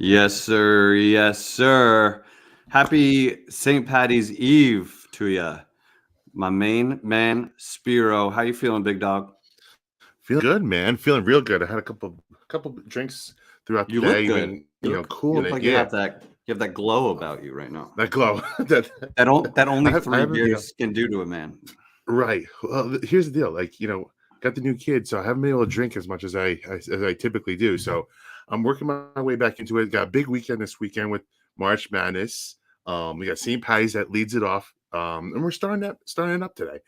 Yes, sir. Yes, sir. Happy St. Patty's Eve to you, my main man, Spiro. How you feeling, big dog? Feeling good, man. Feeling real good. I had a couple drinks throughout the You look day. good. Been You cooling look it. like Yeah, you have that glow about you right now. that glow. that That I only have. I three haven't been beers can do to a man. right. Well, here's the deal. Got the new kid, so I haven't been able to drink as much as I typically do. So I'm working my way back into it. Got a big weekend this weekend with March Madness. We got St. Patty's that leads it off. And we're starting up today.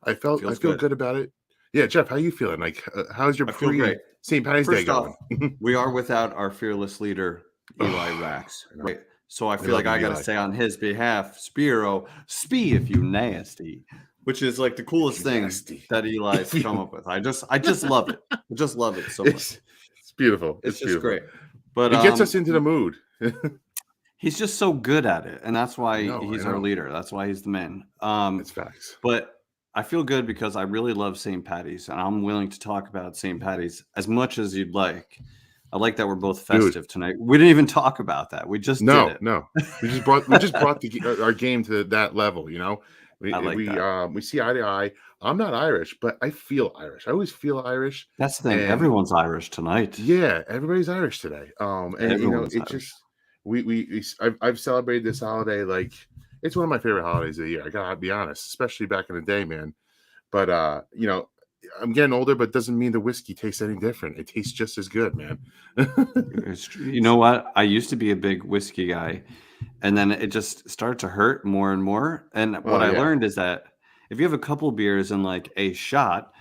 I Feels feel good. good about it. Yeah, Jeff, how you feeling? How's your I feel pre great. St. Patty's Day First going? off, we are without our fearless leader, Eli Oh, Rax, I know. right? So I I feel love like you, I got to Eli. say on his behalf, Spiro, spee if you nasty, which is like the If coolest you thing nasty, that Eli's if come you, up with. I just love it. I just love it so much. it's beautiful. It's It's just beautiful. great. But It gets us into the mood. he's just so good at it, and that's I why know. I he's our know. leader. That's why he's the man. It's facts. But I feel good because I really love St. Patty's, and I'm willing to talk about St. Patty's as much as you'd like. I like that we're both Dude, festive tonight. We didn't even talk about that. We just did no, it. no. We just brought our game to that level. I We like that. we see eye to eye. I'm not Irish, but I feel Irish. I always feel Irish, That's the thing. and Everyone's Irish tonight. yeah, everybody's Irish today. And Everyone's it Irish. just I've celebrated this holiday like it's one of my favorite holidays of the year. I gotta be honest, especially back in the day, man. But I'm getting older, but doesn't mean the whiskey tastes any different. It tastes just as good, man. You know what? I used to be a big whiskey guy, and then it just started to hurt more and more. And what Oh I yeah, learned is that if you have a couple beers and like a shot,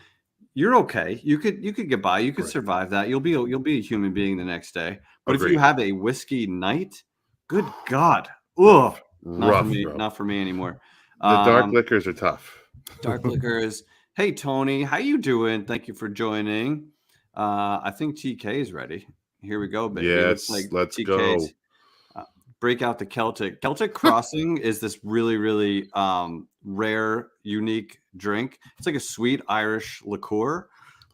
you're okay. You could get by. You could right. survive that. You'll be a human being the next day. But if you Agreed. have a whiskey night, good God, ugh, not for Rough, me. bro. Not for me anymore. The dark Um, liquors are tough. Dark liquors. Hey Tony, how you doing? Thank you for joining. I think TK is ready. Here we go, baby. Looks Yes, like let's TK's go. break out the Celtic. Celtic Crossing is this really, really rare, unique drink. It's like a sweet Irish liqueur,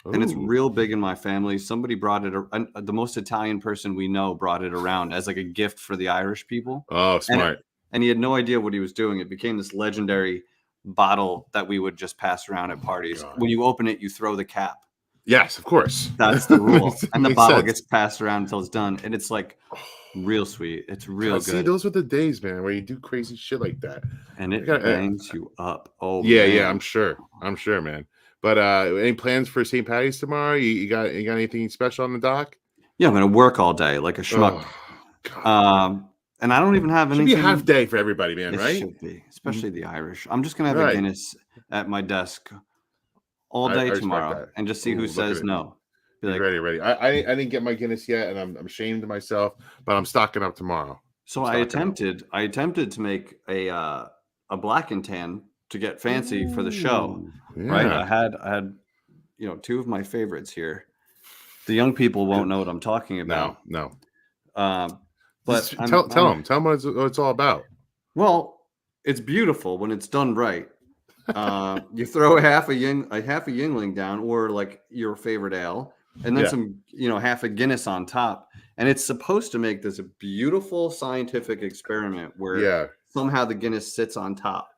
and it's Ooh, real big in my family. Somebody brought it. The most Italian person we know brought it around as like a gift for the Irish people, oh, and smart. and he had no idea what he was doing. It became this legendary bottle that we would just pass around at Oh parties. God. When you open it, you throw the cap. Yes, of course. That's the rule, and the Makes bottle sense. gets passed around until it's done, and it's like real sweet. It's real God, see, good. those were the days, man, where you do crazy shit like that. And I it got, bangs you up. Oh yeah, yeah, I'm man. sure. I'm sure, man. But any plans for St. Patty's tomorrow? You got anything special on the dock? Yeah, I'm gonna work all day like a schmuck. Oh God, And I don't even have should be a half anything. day for everybody, man. It Right? should be, Mhm. especially the Irish. I'm just gonna have a Right. Guinness at my desk all I day respect tomorrow that. and just see who Ooh, look at says it. no. Be He's like, ready, ready. I didn't get my Guinness yet, and I'm ashamed of myself, but I'm stocking up tomorrow. so I'm stocking up. I attempted to make a black and tan to get fancy for the show, Ooh, right? yeah. I had two of my favorites here. The young people won't Good. know what I'm talking No, about. no. Um, but Just tell him what it's all about. well, it's beautiful when it's done right. You throw a half a Yingling down, or like your favorite ale, and then Yeah, some, half a Guinness on top, and it's supposed to make this a beautiful scientific experiment where yeah. somehow the Guinness sits on top,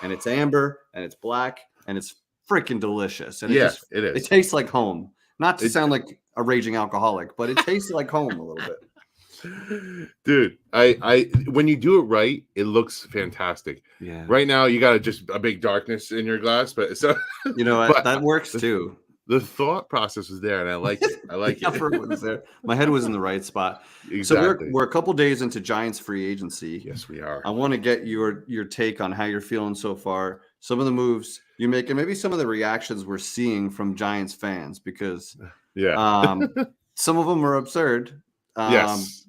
and it's amber, and it's black, and it's freaking delicious, and Yeah, it it is. tastes like home. Not to It, sound like a raging alcoholic, but it tastes like home a little bit. dude, I when you do it right, it looks fantastic. Yeah, Right now, you got just a big darkness in your glass, but so, you know what? but That works the, too. the thought process was there, and I like it. I like The it. effort was there. My head was in the right spot. So we're Exactly. we're a couple days into Giants free agency. Yes, we are. I want to get your take on how you're feeling so far. Some of the moves you make, and maybe some of the reactions we're seeing from Giants fans, because Yeah. um, some of them are absurd. Um, Yes,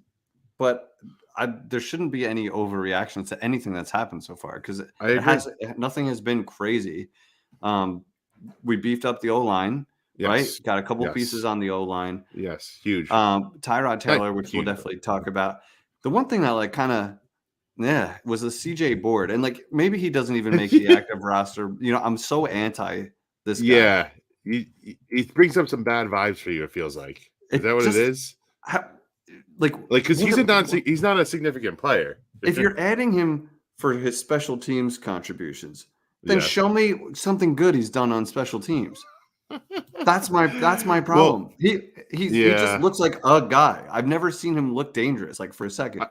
but there shouldn't be any overreactions to anything that's happened so far, because I agree. nothing has been crazy. Um, we beefed up the O line, right? Yes, Got a couple pieces yes, on the O line. yes. Huge. Tyrod Not Taylor, which we'll huge, but definitely talk about. The one thing that like kind of was the CJ Board, and like maybe he doesn't even make the active roster. I'm so anti this guy. yeah. He brings up some bad vibes for you. It feels like. Is that It what it just is? ha- because he's not a significant player. If you're adding him for his special teams contributions, then show me something good he's done on special teams. That's my problem. Well, he just looks like a guy. I've never seen him look dangerous like for a second.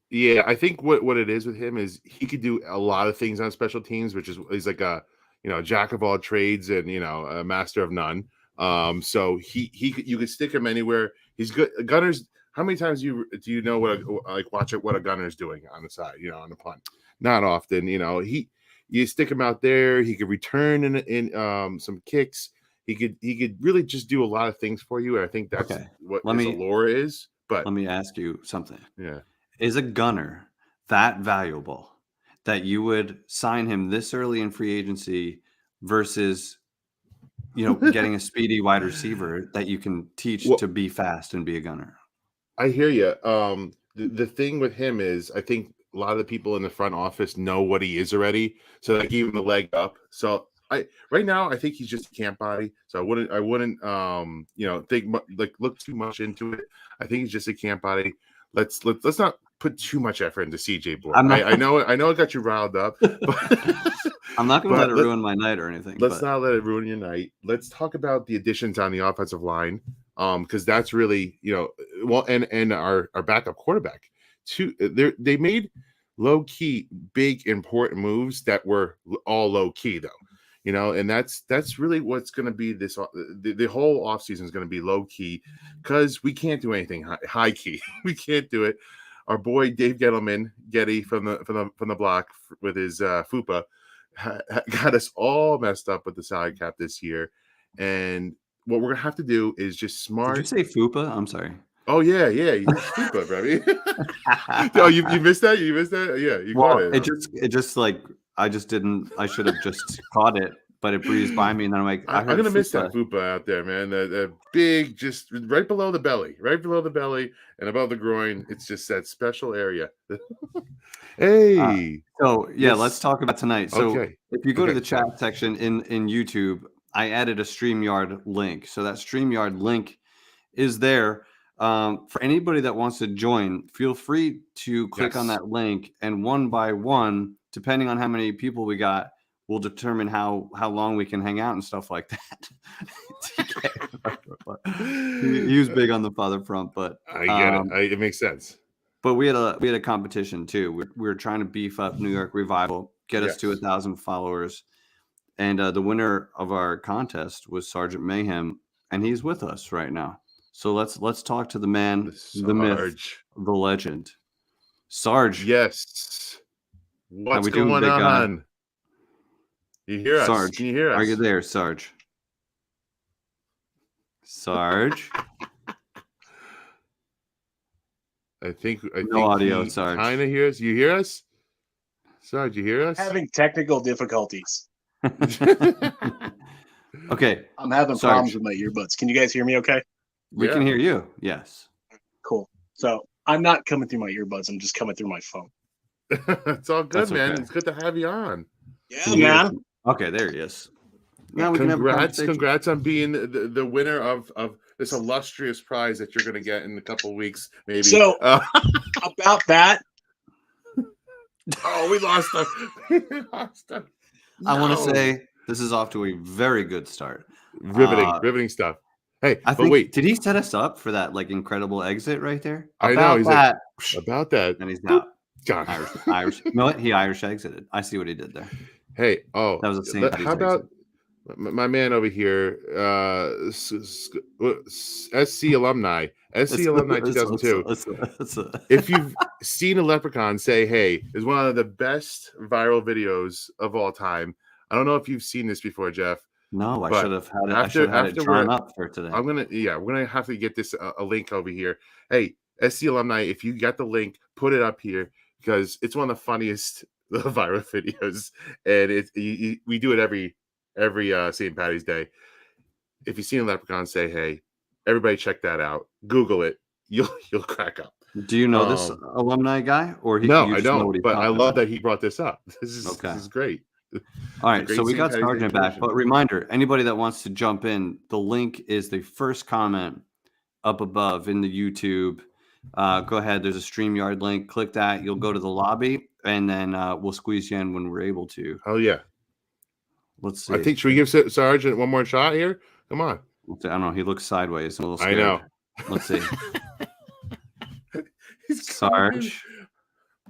Yeah, I think what it is with him is he could do a lot of things on special teams, which is he's like a jack of all trades and a master of none. So you could stick him anywhere. He's good. Gunners. How many times do you know watch what a gunner's doing on the side? On the punt. Not often. You stick him out there. He could return in some kicks. He could really just do a lot of things for you. And I think that's what his allure is. But let me ask you something. Yeah. Is a gunner that valuable that you would sign him this early in free agency versus, getting a speedy wide receiver that you can teach to be fast and be a gunner? I hear you. The thing with him is I think a lot of the people in the front office know what he is already. So they gave him a leg up. So right now I think he's just a camp body. So I wouldn't think look too much into it. I think he's just a camp body. Let's not put too much effort into CJ Board. I know it got you riled up, but I'm not going to let it ruin my night or anything. Let's not let it ruin your night. Let's talk about the additions on the offensive line, because that's really and our backup quarterback too. They made low key big important moves that were all low key though. And that's really what's going to be the whole offseason is going to be low key because we can't do anything high key. We can't do it. Our boy Dave Getty from the block with his FUPA got us all messed up with the salary cap this year. And what we're gonna have to do is just smart. Did you say FUPA? I'm sorry. Oh yeah, you FUPA, baby. Oh, you missed that? You missed that? Yeah, you got it. It just like I should have just caught it, but it breezed by me, and then I'm like, I'm gonna miss that FUPA out there, man. The big, just right below the belly, and above the groin. It's just that special area. Hey. Let's talk about tonight. So if you go to the chat section in YouTube, I added a StreamYard link. So that StreamYard link is there. For anybody that wants to join, feel free to click on that link, and one by one, depending on how many people we got, we'll determine how long we can hang out and stuff like that. He was big on the father front, but I get it. It makes sense. But we had a competition too. We were trying to beef up New York Revival, get us to 1,000 followers, and the winner of our contest was Sergeant Mayhem, and he's with us right now. So let's talk to the man, the myth, the legend, Sarge. Yes. What's going on? You hear us? Sarge, can you hear us? Are you there, Sarge? Sarge. I think no audio, Sarge. Kind of hears. You hear us, Sarge? You hear us? Having technical difficulties. Okay. I'm having problems with my earbuds. Can you guys hear me? Okay. We can hear you. Yes. Cool. So I'm not coming through my earbuds. I'm just coming through my phone. It's all good, man. Okay. It's good to have you on. Yeah, man. Okay, there he is. Now we congrats on being the winner of this illustrious prize that you're going to get in a couple of weeks, maybe. So about that. Oh, we lost him. No. I want to say this is off to a very good start. Riveting stuff. Hey, wait. Did he set us up for that incredible exit right there? I know. He's like, about that. And he's not. God. Irish. You know what? He Irish exited. I see what he did there. Hey, that was the same. How about my man over here, SC alumni 2002. If you've seen a leprechaun, say hey. Is one of the best viral videos of all time. I don't know if you've seen this before, Jeff. No, I should have had it. I should have had it drawn up for today. We're gonna have to get this a link over here. Hey, SC alumni, if you got the link, put it up here because it's one of the funniest viral videos, and we do it every St. Patty's Day. If you've seen a leprechaun, say hey. Everybody, check that out. Google it. You'll crack up. Do you know this alumni guy, or no? I don't. But I love that he brought this up. This is great. All right, so we got Sergeant back. But reminder: anybody that wants to jump in, the link is the first comment up above in the YouTube. go ahead. There's a StreamYard link. Click that. You'll go to the lobby, and then we'll squeeze you in when we're able to. Oh yeah. Let's see. I think should we give Sargent one more shot here? Come on. I don't know. He looks sideways. I'm a little scared. I know. Let's see. Sarge.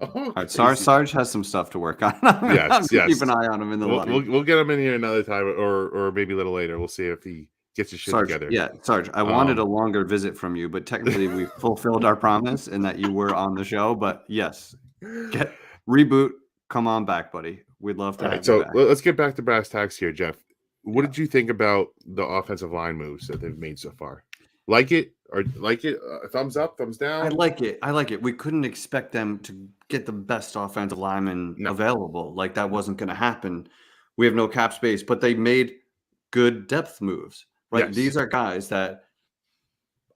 Oh, right, Sarge has some stuff to work on. Yes. Keep an eye on him in the lobby. We'll get him in here another time, or maybe a little later. We'll see if he gets his shit together. Yeah, Sarge. I wanted a longer visit from you, but technically we fulfilled our promise in that you were on the show. But yes, reboot. Come on back, buddy. We'd love to have you back. Let's get back to brass tacks here, Jeff. What did you think about the offensive line moves that they've made so far? Like it? Thumbs up, thumbs down? I like it. We couldn't expect them to get the best offensive lineman available. Like that wasn't going to happen. We have no cap space, but they made good depth moves. Right? Yes. These are guys that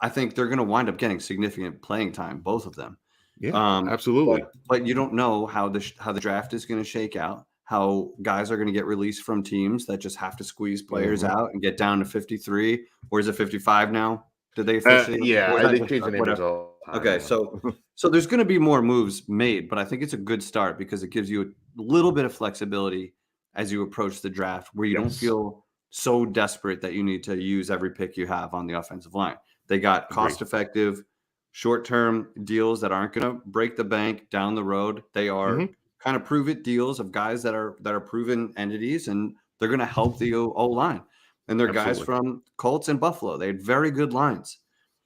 I think they're going to wind up getting significant playing time, both of them. Yeah, absolutely. But you don't know how the draft is going to shake out. How guys are going to get released from teams that just have to squeeze players out and get down to 53, or is it 55 now? Did they officially? I think changed the name all the time. Okay, so there's going to be more moves made, but I think it's a good start because it gives you a little bit of flexibility as you approach the draft, where you don't feel so desperate that you need to use every pick you have on the offensive line. They got cost-effective, short-term deals that aren't going to break the bank down the road. They are kind of prove-it deals of guys that are proven entities, and they're going to help the O-line. And they're guys from Colts and Buffalo. They had very good lines.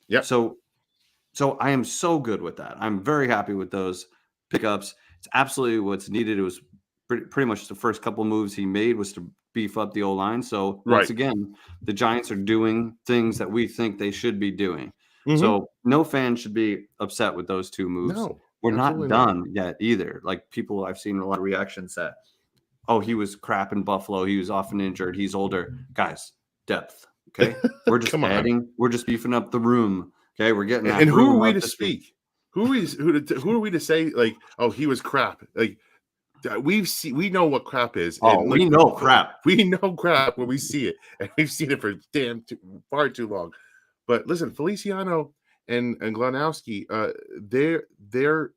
Yeah. So I am so good with that. I'm very happy with those pickups. It's absolutely what's needed. It was pretty much the first couple moves he made was to beef up the O-line. So once again, the Giants are doing things that we think they should be doing. So no fan should be upset with those two moves. No, we're not done yet either. Like people, I've seen a lot of reactions that, oh, he was crap in Buffalo. He was often injured. He's older. Guys, depth. Okay. We're just adding. We're just beefing up the room. Okay. We're getting that. And who are we to speak? Who are we to say like, oh, he was crap? Like we know what crap is. Oh, and we know crap. We know crap when we see it, and we've seen it for far too long. But listen, Feliciano and Glanowski, they're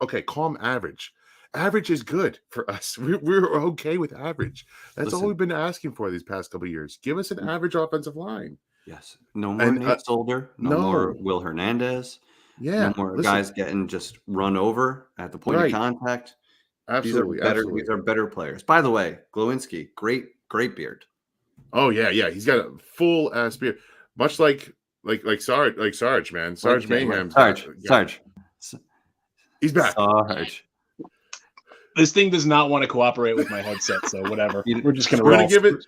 okay. Calm average. Average is good for us. We're okay with average. That's all we've been asking for these past couple of years. Give us an average offensive line. Yes. No more Nate Solder. No more Will Hernandez. Yeah. No more guys getting just run over at the point of contact. Absolutely. These are better players. By the way, Glowinski, great beard. Oh yeah. He's got a full ass beard, much like Sarge, man. Sarge Mayhem. Sarge. He's back. Sarge. This thing does not want to cooperate with my headset, so whatever. We're just going to roll. We're going to give it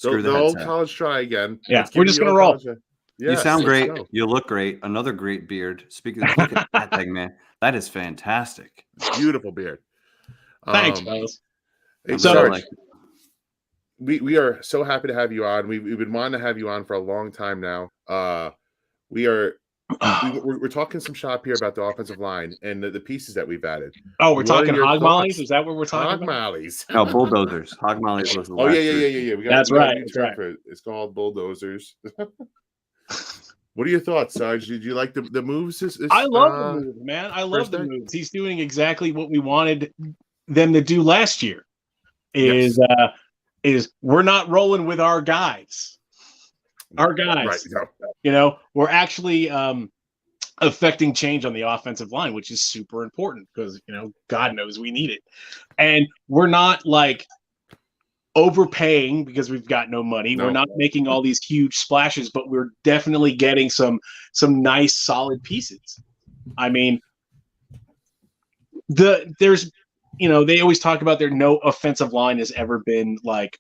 the old college try again. Yeah, we're just going to roll. You sound great. You look great. Another great beard. Speaking of that thing, man, that is fantastic. Beautiful beard. Thanks, fellas. Hey, Sarge, we are so happy to have you on. We've been wanting to have you on for a long time now. We're talking some shop here about the offensive line and the pieces that we've added. Oh, we're talking hog mollies? Is that what we're talking about? Hog mollies. No, bulldozers. Hog mollies was the last yeah. That's right. It's called bulldozers. What are your thoughts, Sarge? Did you like the moves? I love the moves, man. I love the moves. He's doing exactly what we wanted them to do last year. Is we're not rolling with our guys. Our guys, we're actually affecting change on the offensive line, which is super important because, God knows we need it. And we're not like overpaying because we've got no money. No. We're not making all these huge splashes, but we're definitely getting some nice, solid pieces. I mean, there's, they always talk about no offensive line has ever been like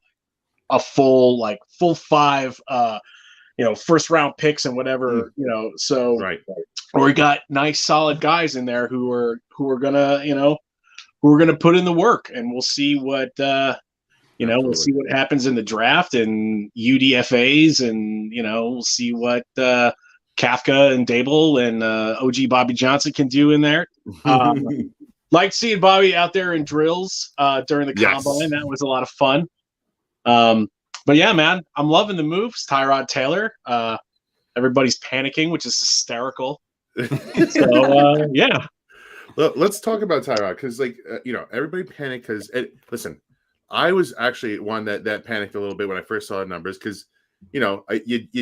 a full five, first round picks and whatever, so we got nice solid guys in there who are gonna put in the work, and we'll see what we'll see what happens in the draft and UDFAs, and we'll see what Kafka and Dable and OG Bobby Johnson can do in there. Like seeing Bobby out there in drills during the combine. That was a lot of fun. But yeah, man, I'm loving the moves. Tyrod Taylor. Everybody's panicking, which is hysterical. So yeah. Let's talk about Tyrod because, everybody panicked because listen, I was actually one that panicked a little bit when I first saw the numbers because you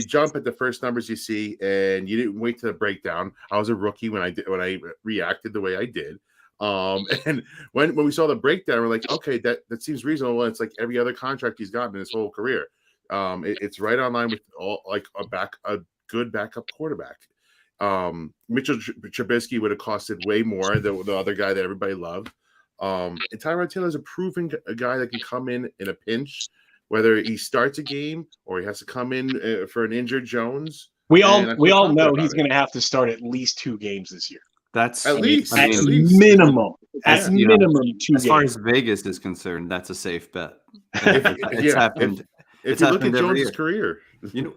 jump at the first numbers you see and you didn't wait to the breakdown. I was a rookie when I reacted the way I did. And when we saw the breakdown, we're like, okay, that seems reasonable. It's like every other contract he's gotten in his whole career. It's right on line with all like a good backup quarterback. Mitchell Trubisky would have costed way more than the other guy that everybody loved. And Tyrod Taylor is a proven guy that can come in a pinch, whether he starts a game or he has to come in for an injured Jones. We all know he's going to have to start at least 2 games this year. That's at least minimum. At minimum 2 as games. far as Vegas is concerned, that's a safe bet. It's happened. If you look at Jones' career, you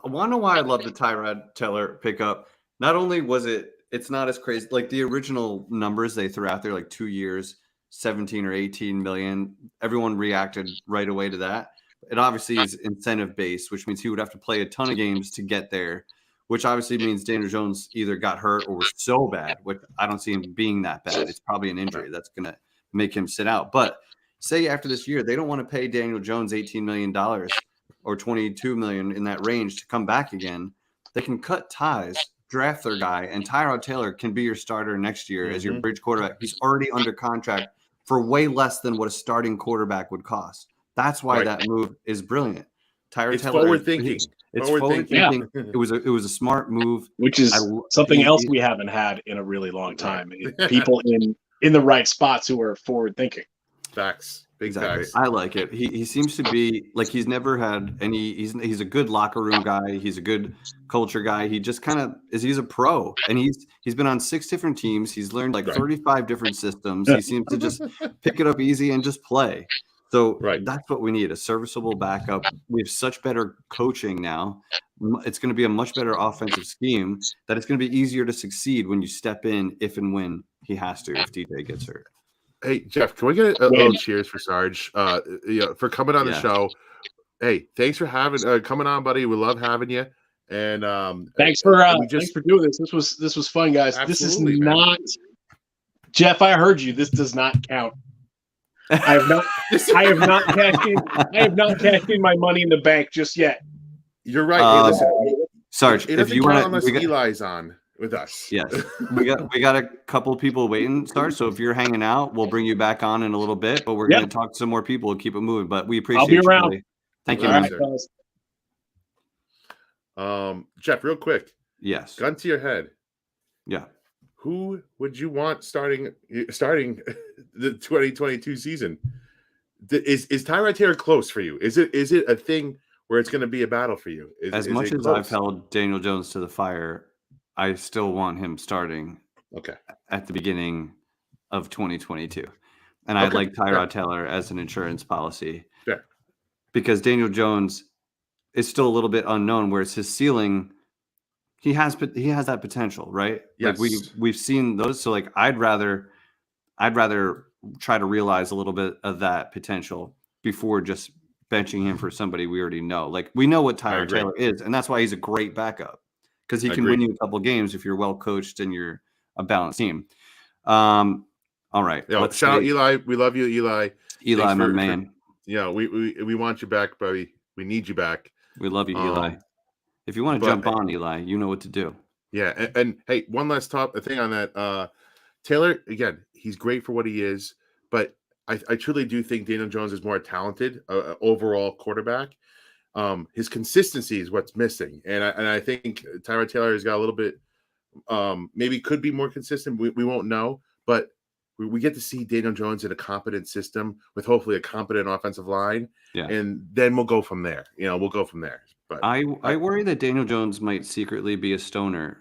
want to know why I love the Tyrod Taylor pickup? Not only was it's not as crazy, like the original numbers they threw out there, like 2 years, 17 or 18 million. Everyone reacted right away to that. It obviously is incentive based, which means he would have to play a ton of games to get there, which obviously means Daniel Jones either got hurt or was so bad, which I don't see him being that bad. It's probably an injury that's going to make him sit out. But say after this year, they don't want to pay Daniel Jones $18 million or $22 million in that range to come back again. They can cut ties, draft their guy, and Tyrod Taylor can be your starter next year as your bridge quarterback. He's already under contract for way less than what a starting quarterback would cost. That's why that move is brilliant. Tyrod Taylor, forward thinking. It's forward thinking. Yeah. It was a smart move, which is something else we haven't had in a really long time. People in the right spots who are forward thinking. Facts. Big exactly. Facts. I like it. He seems to be like he's never had any. He's a good locker room guy. He's a good culture guy. He just kind of is. He's a pro, and he's been on 6 different teams. He's learned like 35 different systems. He seems to just pick it up easy and just play. So that's what we need, a serviceable backup. We have such better coaching now. It's going to be a much better offensive scheme that it's going to be easier to succeed when you step in if and when he has to, if DJ gets hurt. Hey, Jeff, can we get a little cheers for Sarge for coming on the show? Hey, thanks for coming on, buddy. We love having you. And thanks for doing this. This was fun, guys. This is not Jeff, I heard you. This does not count. I have not cashed in my money in the bank just yet. You're right. Hey, listen, Sarge, if you want, unless Eli's on with us. Yes, we got a couple people waiting, Sarge. So if you're hanging out, we'll bring you back on in a little bit. But we're going to talk to some more people and keep it moving. But we appreciate. I'll be around. Really. Thank you, man. Jeff, real quick. Yes. Gun to your head. Yeah. Who would you want starting the 2022 season? Is Tyrod Taylor close for you? Is it a thing where it's going to be a battle for you? As much as I've held Daniel Jones to the fire, I still want him starting at the beginning of 2022. And I'd like Tyrod Taylor as an insurance policy. Yeah. Because Daniel Jones is still a little bit unknown, whereas his ceiling – he has that potential, right? Yes. Like we've seen those. So like I'd rather try to realize a little bit of that potential before just benching him for somebody we already know. Like we know what Tyrod Taylor is, and that's why he's a great backup because he can win you a couple games if you're well coached and you're a balanced team. All right. Shout out Eli. We love you, Eli. Eli, my man. We want you back, buddy. We need you back. We love you, Eli. If you want to jump on, Eli, you know what to do. Yeah, and hey, one last thing on that. Taylor, again, he's great for what he is, but I truly do think Daniel Jones is more talented overall quarterback. His consistency is what's missing, and I think Tyrod Taylor has got a little bit, maybe could be more consistent. We won't know, but we get to see Daniel Jones in a competent system with hopefully a competent offensive line, and then we'll go from there. We'll go from there. But I worry that Daniel Jones might secretly be a stoner,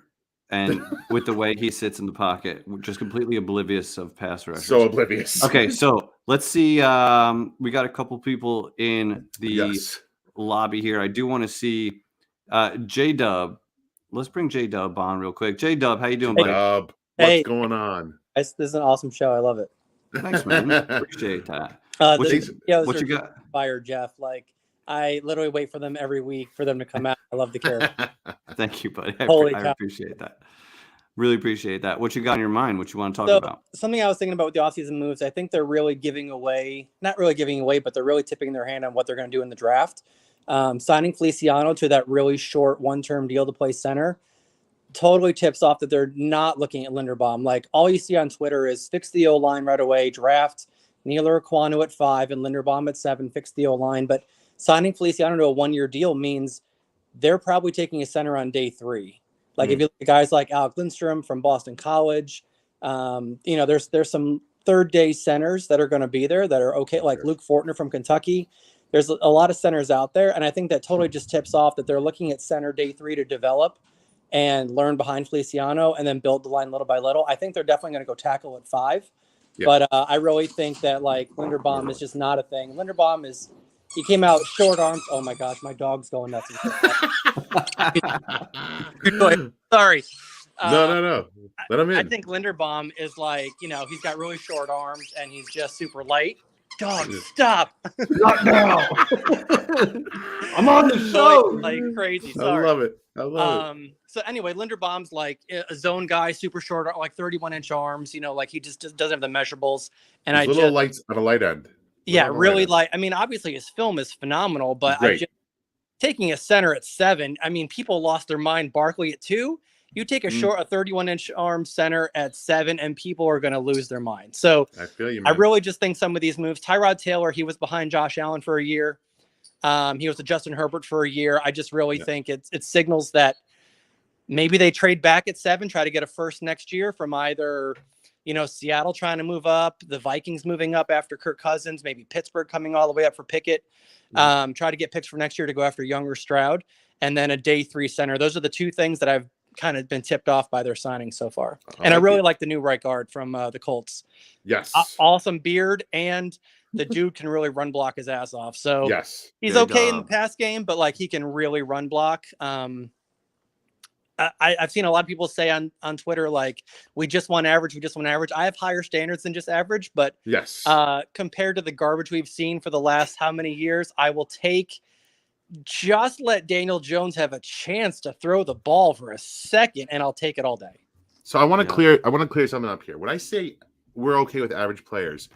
and with the way he sits in the pocket, just completely oblivious of pass rushers. So oblivious. Okay, so let's see. We got a couple people in the lobby here. I do want to see J-Dub. Let's bring J-Dub on real quick. J-Dub, how you doing, buddy? Dub, what's going on? This is an awesome show. I love it. Thanks, man. Appreciate that. What you got? Fire, Jeff. Like, I literally wait for them every week for them to come out. I love the character. Thank you, buddy. I appreciate that. Really appreciate that. What you got in your mind? What you want to talk So about? something I was thinking about with the offseason moves, I think they're really not really giving away, but they're really tipping their hand on what they're going to do in the draft. Signing Feliciano to that really short one-term deal to play center totally tips off that they're not looking at Linderbaum. Like, all you see on Twitter is fix the O-line right away, draft Neil Aquanu at 5 and Linderbaum at 7, fix the O-line. But signing Feliciano to a one-year deal means they're probably taking a center on day 3. Like, if you look at guys like Alec Lindstrom from Boston College, there's some third-day centers that are going to be there that are okay, like Luke Fortner from Kentucky. There's a lot of centers out there, and I think that totally just tips off that they're looking at center day 3 to develop and learn behind Feliciano and then build the line little by little. I think they're definitely going to go tackle at 5. Yep. But I really think that, like, Linderbaum is just not a thing. Linderbaum he came out short arms. Oh my gosh, my dog's going nuts. Sorry. No. Let him in. I think Linderbaum is like, he's got really short arms and he's just super light. Dog, stop. Not now. I'm on the show. Like crazy. Sorry. I love it. So anyway, Linderbaum's like a zone guy, super short, like 31-inch arms, like he just doesn't have the measurables. And He's lights on a light end. Yeah, really light. I mean, obviously his film is phenomenal, but taking a center at 7, I mean, people lost their mind. Barkley at 2. You take a 31-inch arm center at 7, and people are going to lose their mind. So I feel you, man. I really just think some of these moves. Tyrod Taylor, he was behind Josh Allen for a year. He was with Justin Herbert for a year. I just really think it signals that maybe they trade back at 7, try to get a first next year from either, Seattle trying to move up, the Vikings moving up after Kirk Cousins, maybe Pittsburgh coming all the way up for Pickett. Try to get picks for next year to go after Younger Stroud, and then a day 3 center. Those are the 2 things that I've kind of been tipped off by their signings so far. And I really like the new right guard from the Colts. Yes. Awesome beard, and the dude can really run block his ass off. So he's okay in the pass game, but like he can really run block. I've seen a lot of people say on Twitter, like, we just want average. I have higher standards than just average, but compared to the garbage we've seen for the last how many years, I will take just let Daniel Jones have a chance to throw the ball for a second, and I'll take it all day. So I want to clear something up here. When I say we're okay with average players,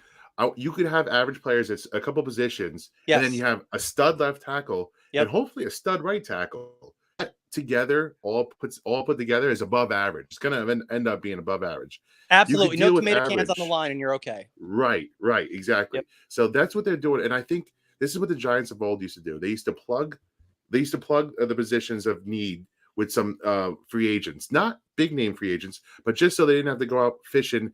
you could have average players at a couple positions, and then you have a stud left tackle and hopefully a stud right tackle. That together, all put together, is above average. It's going to end up being above average. Absolutely, no tomato cans on the line, and you're okay. Right, exactly. Yep. So that's what they're doing, and I think this is what the Giants of old used to do. They used to plug the positions of need with some free agents, not big name free agents, but just so they didn't have to go out fishing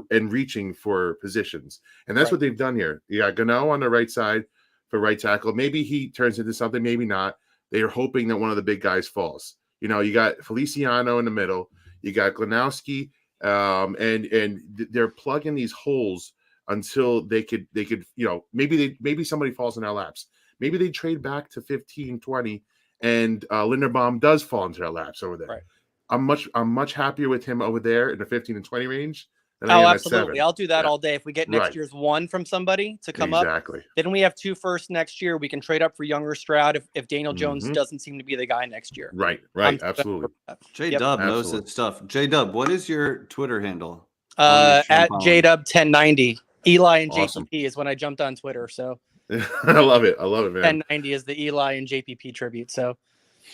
and reaching for positions. And that's what they've done here. You got Gano on the right side for right tackle. Maybe he turns into something, maybe not. They are hoping that one of the big guys falls. You got Feliciano in the middle. You got Glanowski, and they're plugging these holes until they could, maybe somebody falls in our laps. Maybe they trade back to 15, 20, and Linderbaum does fall into our laps over there. Right. I'm much happier with him over there in the 15 and 20 range than I am absolutely. at 7. I'll do that all day. If we get next year's 1 from somebody to come up, then we have 2 firsts next year. We can trade up for Younger Stroud if Daniel Jones doesn't seem to be the guy next year. Right. Absolutely. J-Dub knows his stuff. J-Dub, what is your Twitter handle? At JDub1090. Eli and JPP is when I jumped on Twitter. So I love it, man. 1090 is the Eli and JPP tribute. So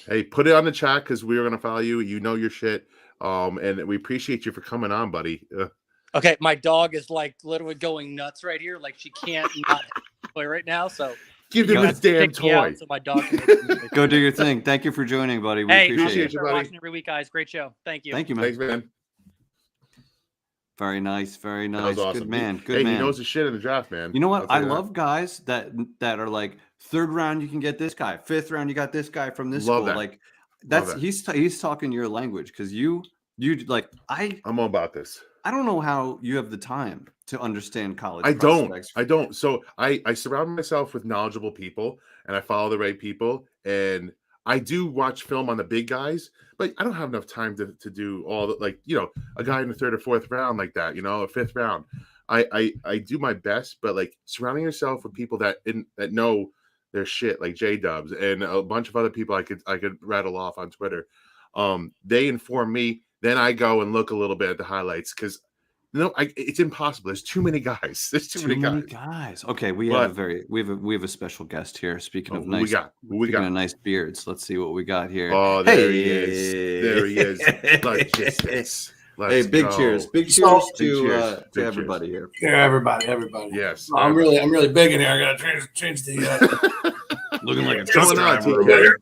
hey, put it on the chat because we are going to follow you. You know your shit. And we appreciate you for coming on, buddy. Okay, my dog is like literally going nuts right here. Like she can't not play right now. So give him his damn toy. So my dog can go do your thing. Thank you for joining, buddy. We appreciate you, buddy. Watching every week, guys. Great show. Thank you. Thank you, man. Thanks, man. Very nice. Very nice. That was awesome. Good man. He knows his shit in the draft, man. You know what? I love guys that are like 3rd round, you can get this guy. 5th round, you got this guy from this school. That. Like he's talking your language because you like I'm all about this. I don't know how you have the time to understand college. I don't. So I surround myself with knowledgeable people and I follow the right people, and I do watch film on the big guys, but I don't have enough time to do all the, like, a guy in the 3rd or 4th round like that, a 5th round. I do my best, but like surrounding yourself with people that know their shit, like J-Dubs and a bunch of other people I could rattle off on Twitter. They inform me then I go and look a little bit at the highlights because it's impossible. There's too many guys. There's too many guys. Okay, we have a special guest here. Speaking of nice, who we got? Nice beards. Let's see what we got here. Oh, there he is. There he is. Logistics. Hey, big cheers! Big cheers to everybody here. Yeah, everybody. Yes, I'm really big in here. I gotta change the. Looking like a truck driver.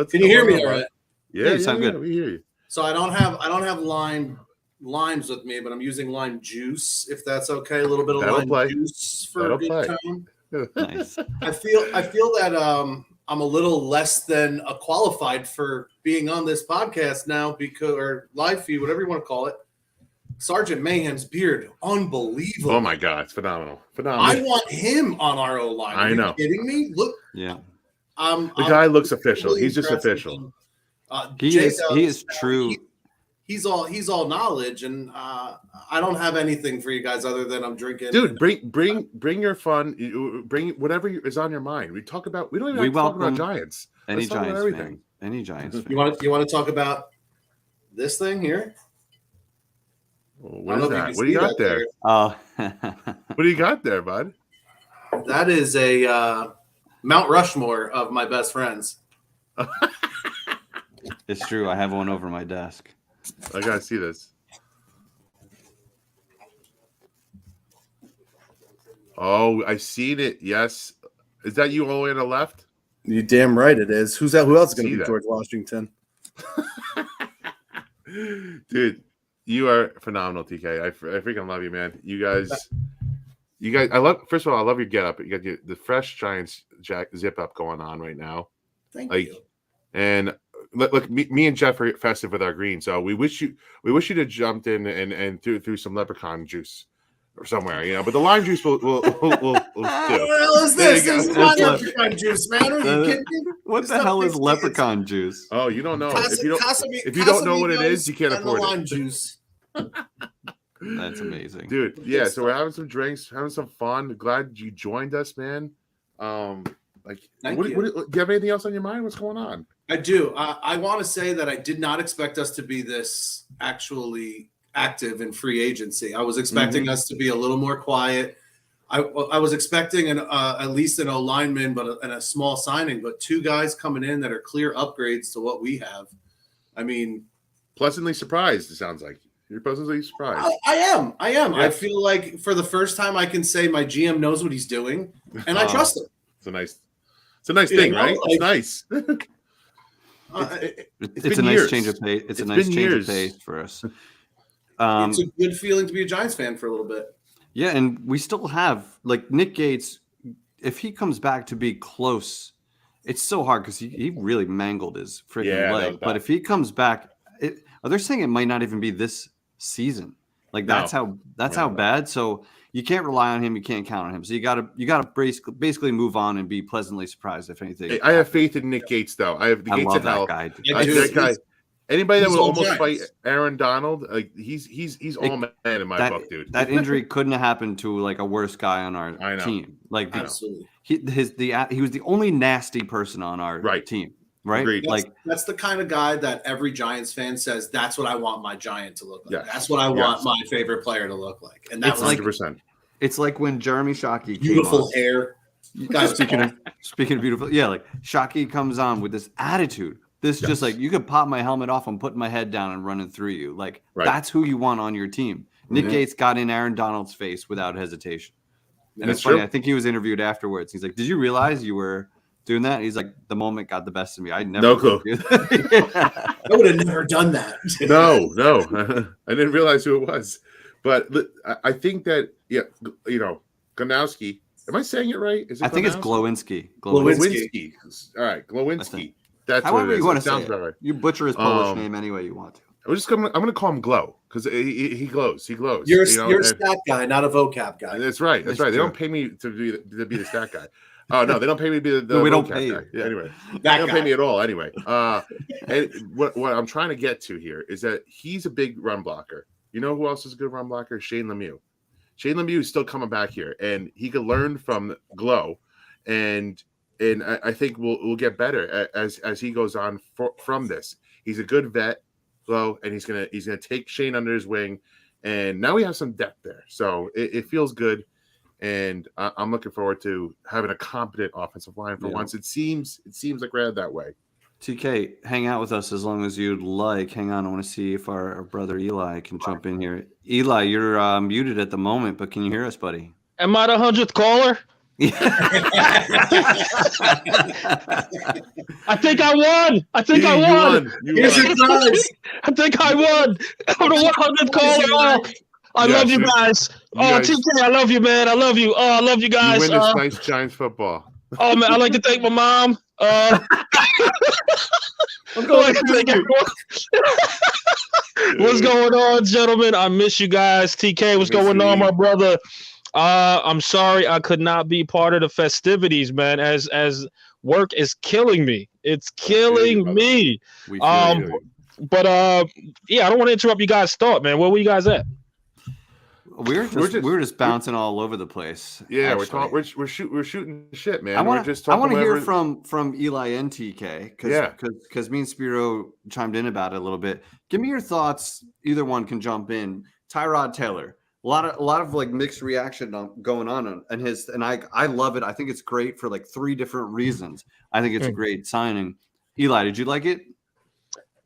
Can you hear me all right? Yeah, sound good. We hear you. So I don't have limes with me, but I'm using lime juice. If that's okay, a little bit of lime juice for a good time. Nice. I feel that I'm a little less than qualified for being on this podcast now or live feed, whatever you want to call it. Sergeant Mayhem's beard, unbelievable. Oh my God, it's phenomenal. I want him on our O line. I know. Are you kidding me? Look. Yeah. The guy looks official. He's just official. He is true. He's all knowledge, and I don't have anything for you guys other than I'm drinking. Dude, bring your fun. Bring whatever is on your mind. We don't even have to talk about Giants. Any Giants fan. Any Giants fan. You want to talk about this thing here? What is that? What do you got there? Oh, what do you got there, bud? That is a Mount Rushmore of my best friends. It's true. I have one over my desk. I gotta see this. Oh, I seen it. Yes, is that you all the way to the left? You damn right it is. Who's that? Who else is going to be George Washington? Dude, you are phenomenal, TK. I freaking love you, man. You guys. I love. First of all, I love your getup. You got the fresh Giants zip up going on right now. Thank you. And look, me and Jeff are festive with our green, so we wish you to jumped in and threw some leprechaun juice or somewhere, but the lime juice will do. What the hell is this? This is not leprechaun juice, man. Are you kidding me? What the hell is leprechaun juice? Oh, you don't know. If you don't know what it is, you can't afford it. Lime juice. That's amazing, dude. Yeah, so we're having some drinks, having some fun. Glad you joined us, man. Do you have anything else on your mind? What's going on? I do. I want to say that I did not expect us to be this actually active in free agency. I was expecting us to be a little more quiet. I was expecting at least an O-lineman, and a small signing, but two guys coming in that are clear upgrades to what we have. I mean, pleasantly surprised. It sounds like you're pleasantly surprised. I am. Yes. I feel like for the first time I can say my GM knows what he's doing, and I trust him. It's a nice thing, right? It's nice. It's a nice change of pace. It's a nice change of pace for us. It's a good feeling to be a Giants fan for a little bit. Yeah, and we still have Nick Gates. If he comes back to be close, it's so hard because he really mangled his freaking leg. But if he comes back, they're saying it might not even be this season. That's how bad. So you can't rely on him. You can't count on him. So you gotta basically move on and be pleasantly surprised if anything. I have faith in Nick Gates, though. I have the Gates love of hell. That guy. That guy. Anybody that would almost fight Aaron Donald, he's all man in my book, dude. That injury couldn't have happened to a worse guy on our team. Absolutely. He was the only nasty person on our team. Right? Agreed. That's the kind of guy that every Giants fan says, that's what I want my Giant to look like. Yes. That's what I want my favorite player to look like. And that's 100%. It's like when Jeremy Shockey beautiful hair. Speaking of beautiful, Shockey comes on with this attitude. Just you could pop my helmet off, I'm putting my head down and running through you. That's who you want on your team. Nick Gates got in Aaron Donald's face without hesitation. And it's funny. I think he was interviewed afterwards. He's like, "Did you realize you were doing that?" He's like, "The moment got the best of me. I never no clue. I would have never done that." No. I didn't realize who it was. But I think that Gonowski. Am I saying it right? I think it's Glowinski. Glowinski. All right, Glowinski. That's however what it is. You want to say it. Right. You butcher his Polish name any way you want to. I'm gonna call him Glow because he glows. He glows. You're a stat guy, not a vocab guy. That's right. That's right. True. They don't pay me to be the stat guy. Oh no, they don't pay me to be the we vocab don't pay you. Guy. Yeah, anyway, they don't pay me at all. Anyway, and what I'm trying to get to here is that he's a big run blocker. You know who else is a good run blocker? Shane Lemieux. Shane Lemieux is still coming back here, and he could learn from Glow, and I think we'll get better as he goes on from this. He's a good vet. flow, and he's gonna take Shane under his wing, and now we have some depth there. So it feels good, and I'm looking forward to having a competent offensive line for once. It seems like we're headed that way. TK, hang out with us as long as you'd like. Hang on, I want to see if our brother Eli can jump in here. Eli, you're muted at the moment, but can you hear us, buddy? Am I the 100th caller? I think I won. I think I won. I think I won. I'm the 100th caller. I love you guys. TK, I love you, man. I love you. I love you guys. You win this nice Giants football. Oh man, I'd like to thank my mom. What's going on, gentlemen? I miss you guys. TK, what's going on, my brother? I'm sorry I could not be part of the festivities, man, as work is killing me. It's killing me. But yeah, I don't want to interrupt you guys' thought, man. Where were you guys at? We're just bouncing all over the place. Yeah, we're shooting shit, man. I want to hear from Eli and TK because me and Spiro chimed in about it a little bit. Give me your thoughts. Either one can jump in. Tyrod Taylor, a lot of like mixed reaction going on and I love it. I think it's great for like 3 different reasons. I think it's a great signing. Eli, did you like it?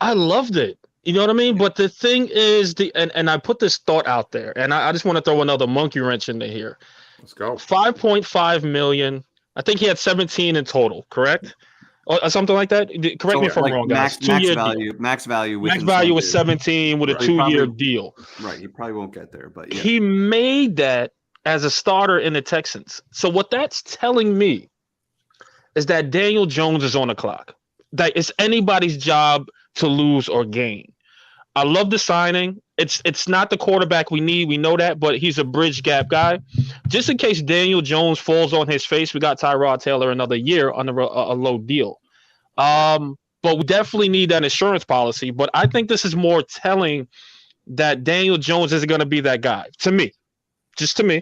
I loved it. You know what I mean? But the thing is, and I put this thought out there, and I just want to throw another monkey wrench into here. Let's go. 5.5 million. I think he had 17 in total, correct? Or something like that. Correct me if I'm wrong, guys. Max value was 17 with a 2-year deal. Right. He probably won't get there, but yeah. He made that as a starter in the Texans. So what that's telling me is that Daniel Jones is on the clock. That it's anybody's job to lose or gain. I love the signing. It's not the quarterback we need. We know that, but he's a bridge gap guy. Just in case Daniel Jones falls on his face, we got Tyrod Taylor another year under a low deal. But we definitely need that insurance policy. But I think this is more telling that Daniel Jones isn't going to be that guy. To me. Just to me.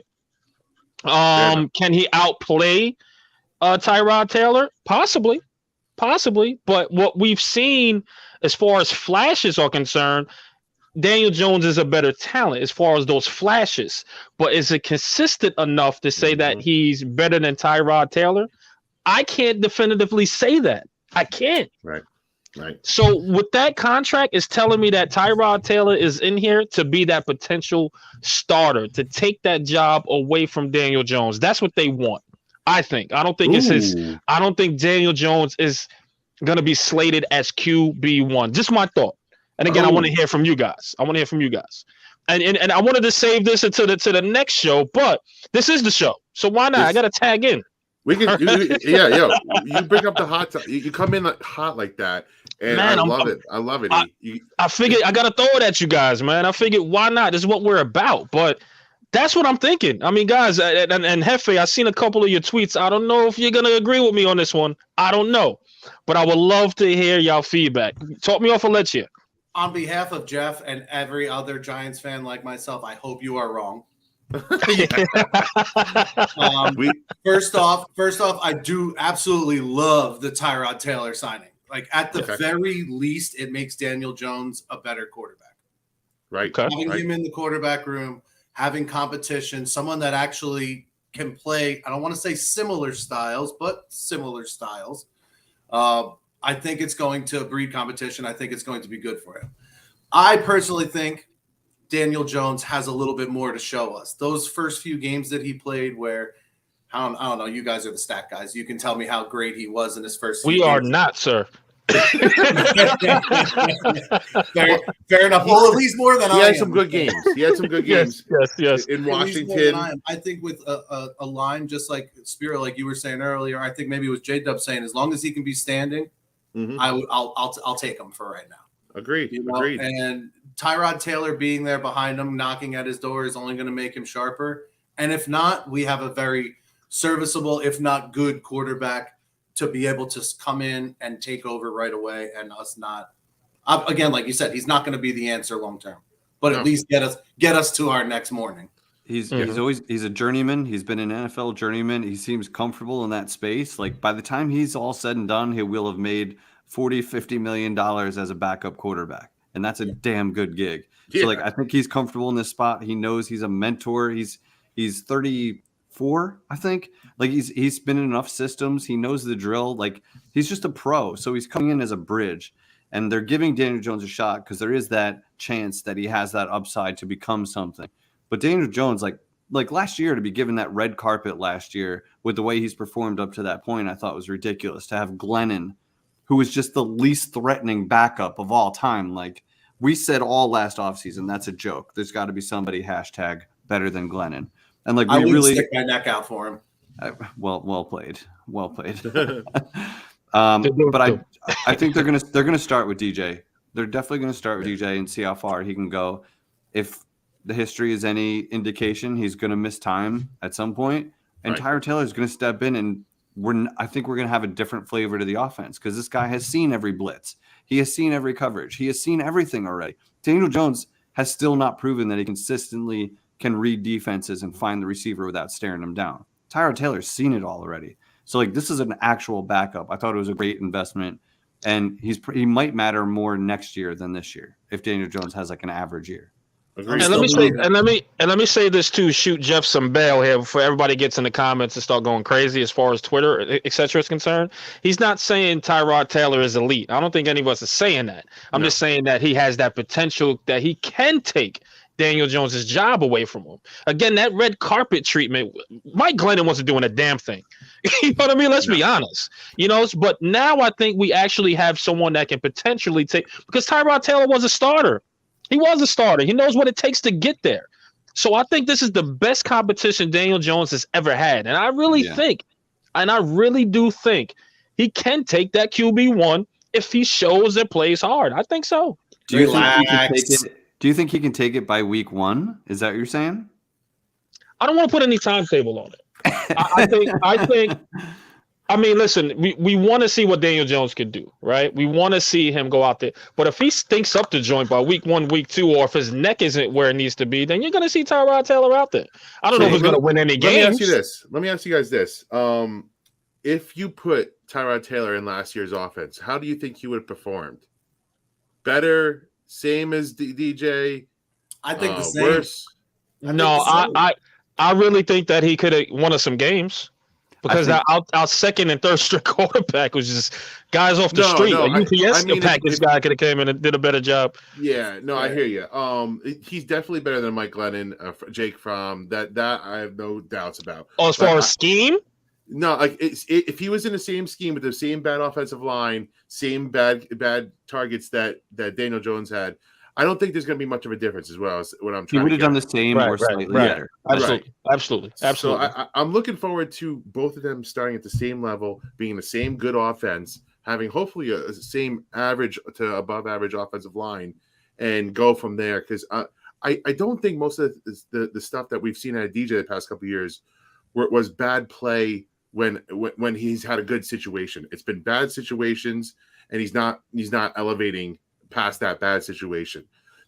Can he outplay Tyrod Taylor? Possibly. But what we've seen as far as flashes are concerned, Daniel Jones is a better talent as far as those flashes. But is it consistent enough to say that he's better than Tyrod Taylor? I can't definitively say that. I can't. Right. So with that contract, is telling me that Tyrod Taylor is in here to be that potential starter, to take that job away from Daniel Jones. That's what they want. I think. I don't think I don't think Daniel Jones is going to be slated as QB1. Just my thought. And again, I want to hear from you guys. And I wanted to save this to the next show, but this is the show. So why not? I got to tag in. We can, you bring up the hot. You come in hot like that, and man, I love it. I figured I got to throw it at you guys, man. I figured why not? This is what we're about, but. That's what I'm thinking. I mean, guys, and Hefe, I've seen a couple of your tweets. I don't know if you're going to agree with me on this one. I don't know. But I would love to hear y'all feedback. Talk me off a let you. On behalf of Jeff and every other Giants fan like myself, I hope you are wrong. First off, I do absolutely love the Tyrod Taylor signing. Like, at the very least, it makes Daniel Jones a better quarterback. Right. Having him in the quarterback room, having competition, someone that actually can play, I don't want to say similar styles, but similar styles. I think it's going to breed competition. I think it's going to be good for him. I personally think Daniel Jones has a little bit more to show us. Those first few games that he played where, I don't know, you guys are the stat guys. You can tell me how great he was in his first few games. We are not, sir. Fair enough. Well, at least more than I am. He had some good games. Yes. In Washington. I think with a line just like Spiro, like you were saying earlier, I think maybe it was J-Dub saying, as long as he can be standing, I'll take him for right now. Agreed. Agreed. And Tyrod Taylor being there behind him, knocking at his door, is only going to make him sharper. And if not, we have a very serviceable, if not good, quarterback to be able to come in and take over right away, and us not. Again, like you said, he's not going to be the answer long term, but at least get us to our next morning. He's a journeyman. He's been an NFL journeyman. He seems comfortable in that space. Like, by the time he's all said and done, he will have made $40-50 million as a backup quarterback. and that's a damn good gig. So like I think he's comfortable in this spot. He knows he's a mentor. He's 34, I think. Like he's been in enough systems. He knows the drill. Like he's just a pro. So he's coming in as a bridge. And they're giving Daniel Jones a shot because there is that chance that he has that upside to become something. But Daniel Jones, like last year, to be given that red carpet last year with the way he's performed up to that point, I thought was ridiculous. To have Glennon, who was just the least threatening backup of all time. Like we said all last offseason, that's a joke. There's got to be somebody # better than Glennon. And like I we really stick my neck out for him. Well played. But I think they're gonna start with DJ. They're definitely gonna start with DJ and see how far he can go. If the history is any indication, he's gonna miss time at some point, and Tyrod Taylor is gonna step in, and I think we're gonna have a different flavor to the offense because this guy has seen every blitz, he has seen every coverage, he has seen everything already. Daniel Jones has still not proven that he consistently can read defenses and find the receiver without staring them down. Tyrod Taylor's seen it all already. So, like, this is an actual backup. I thought it was a great investment, and he might matter more next year than this year if Daniel Jones has like an average year. And let me say this too. Shoot Jeff some bail here before everybody gets in the comments and start going crazy as far as Twitter, etc. is concerned. He's not saying Tyrod Taylor is elite. I don't think any of us is saying that. I'm just saying that he has that potential that he can take Daniel Jones's job away from him. Again, that red carpet treatment, Mike Glennon wasn't doing a damn thing. You know what I mean? Let's be honest. You know, but now I think we actually have someone that can potentially take, because Tyrod Taylor was a starter. He was a starter. He knows what it takes to get there. So I think this is the best competition Daniel Jones has ever had. And I really think, and I really do think he can take that QB1 if he shows and plays hard. I think so. Do you think he can take it? Do you think he can take it by week 1? Is that what you're saying? I don't want to put any timetable on it. I think. I mean, listen, we want to see what Daniel Jones can do, right? We want to see him go out there. But if he stinks up the joint by week 1, week 2, or if his neck isn't where it needs to be, then you're going to see Tyrod Taylor out there. I don't know if he's going to win any games. Let me ask you guys this. If you put Tyrod Taylor in last year's offense, how do you think he would have performed? Better? Same as DJ? I think the same. Worse? I really think that he could have won us some games because our second and third string quarterback was just guys off the street. A UPS package guy could have came in and did a better job. Yeah, no, I hear you. He's definitely better than Mike Glennon, Jake Fromm. That I have no doubts about. Oh, as far as scheme? No, like if he was in the same scheme with the same bad offensive line, same bad targets that Daniel Jones had, I don't think there's going to be much of a difference as well. As what I'm trying. He would have done the same or slightly better. Absolutely. So I'm looking forward to both of them starting at the same level, being the same good offense, having hopefully a same average to above average offensive line, and go from there. Because I don't think most of the stuff that we've seen out of DJ the past couple of years was bad play. When he's had a good situation, it's been bad situations, and he's not elevating past that bad situation.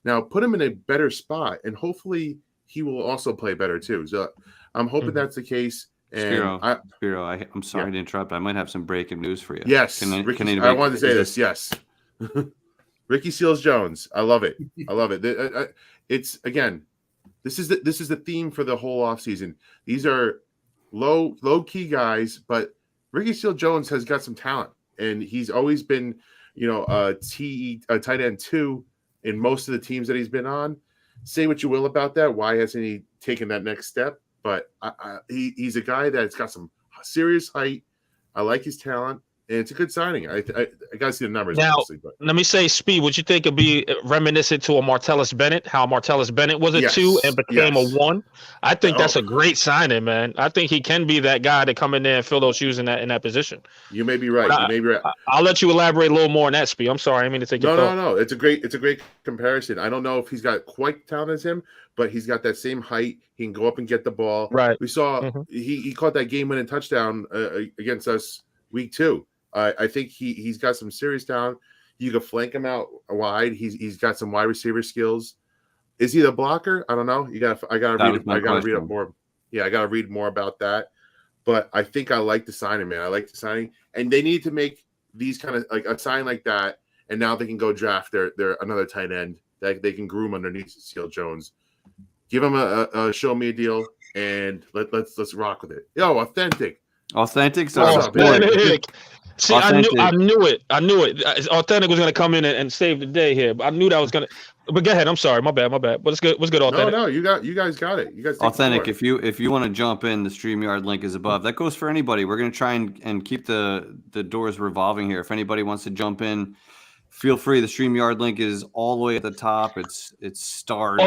Now put him in a better spot, and hopefully he will also play better too. So I'm hoping that's the case. And Spiro, I'm sorry to interrupt. I might have some breaking news for you. Yes, I wanted to say this. Yes, Ricky Seals-Jones. I love it. It's again, this is the theme for the whole offseason. These are low key guys, but Ricky Seals-Jones has got some talent, and he's always been, a tight end 2 in most of the teams that he's been on. Say what you will about that. Why hasn't he taken that next step? But he's a guy that's got some serious height. I like his talent, and it's a good signing. I got to see the numbers. Now, let me say, Speed, would you think it'd be reminiscent to a Martellus Bennett, how Martellus Bennett was a 2 and became a 1? I think that's a great signing, man. I think he can be that guy to come in there and fill those shoes in that position. You may be right. I'll let you elaborate a little more on that, Speed. I'm sorry, I mean to take your thought. No. It's a great comparison. I don't know if he's got quite talent as him, but he's got that same height. He can go up and get the ball. Right. We saw he caught that game-winning touchdown against us week 2. I think he's got some serious talent. You can flank him out wide. He's got some wide receiver skills. Is he the blocker? I don't know. I gotta read up more. Yeah, I gotta read more about that. But I think I like the signing, man. I like the signing, and they need to make these kind of like a sign like that and now they can go draft their another tight end that they can groom underneath Cecile Jones. Give him a show me a deal, and let's rock with it. Yo, authentic. Authentic. Authentic. See, authentic. I knew it. Authentic was going to come in and save the day here. But I knew that was going to. But go ahead. I'm sorry. My bad. But it's good. What's good, Authentic? No, you guys got it. You guys Authentic. If you want to jump in, the StreamYard link is above. That goes for anybody. We're going to try and keep the doors revolving here. If anybody wants to jump in, feel free. The StreamYard link is all the way at the top. It's starred.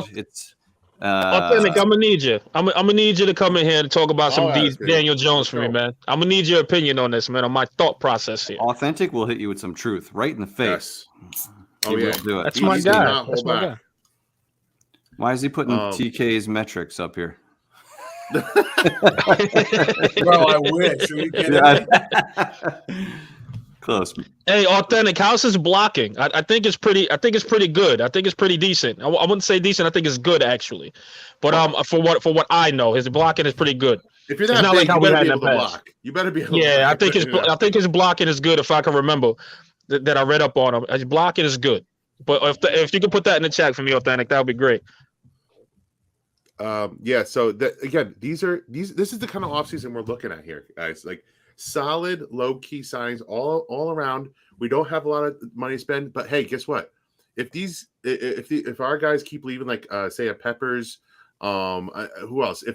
Authentic, I'm gonna need you. I'm gonna need you to come in here and talk about some Daniel Jones for me, man. I'm gonna need your opinion on this, man, on my thought process here. Authentic will hit you with some truth right in the face. Yes. Yeah. Do it. That's my guy. That's my guy. Why is he putting TK's metrics up here? Bro, I wish. Are you kidding? Close. Hey, Authentic, how's his blocking? I think it's pretty good. I think it's pretty decent. I wouldn't say decent. I think it's good actually. But for what I know, his blocking is pretty good. If you're that big, you better be able to block. You better be able to block. I think his blocking is good. If I can remember that I read up on him, his blocking is good. But if you could put that in the chat for me, Authentic, that would be great. Yeah. So again, this is the kind of offseason we're looking at here, guys. Like solid, low key signings all around. We don't have a lot of money to spend, but hey, guess what? If our guys keep leaving, like say a Peppers, who else? I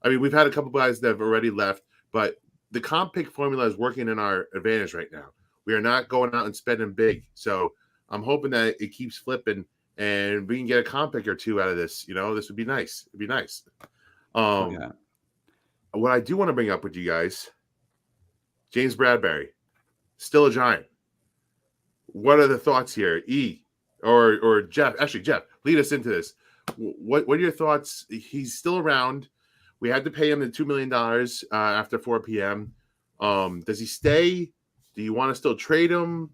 mean, we've had a couple guys that have already left, but the comp pick formula is working in our advantage right now. We are not going out and spending big, so I'm hoping that it keeps flipping and we can get a comp pick or two out of this. You know, this would be nice. It'd be nice. What I do want to bring up with you guys, James Bradberry, still a Giant. What are the thoughts here? Or Jeff? Actually, Jeff, lead us into this. What are your thoughts? He's still around. We had to pay him the $2 million after 4 p.m. Does he stay? Do you want to still trade him?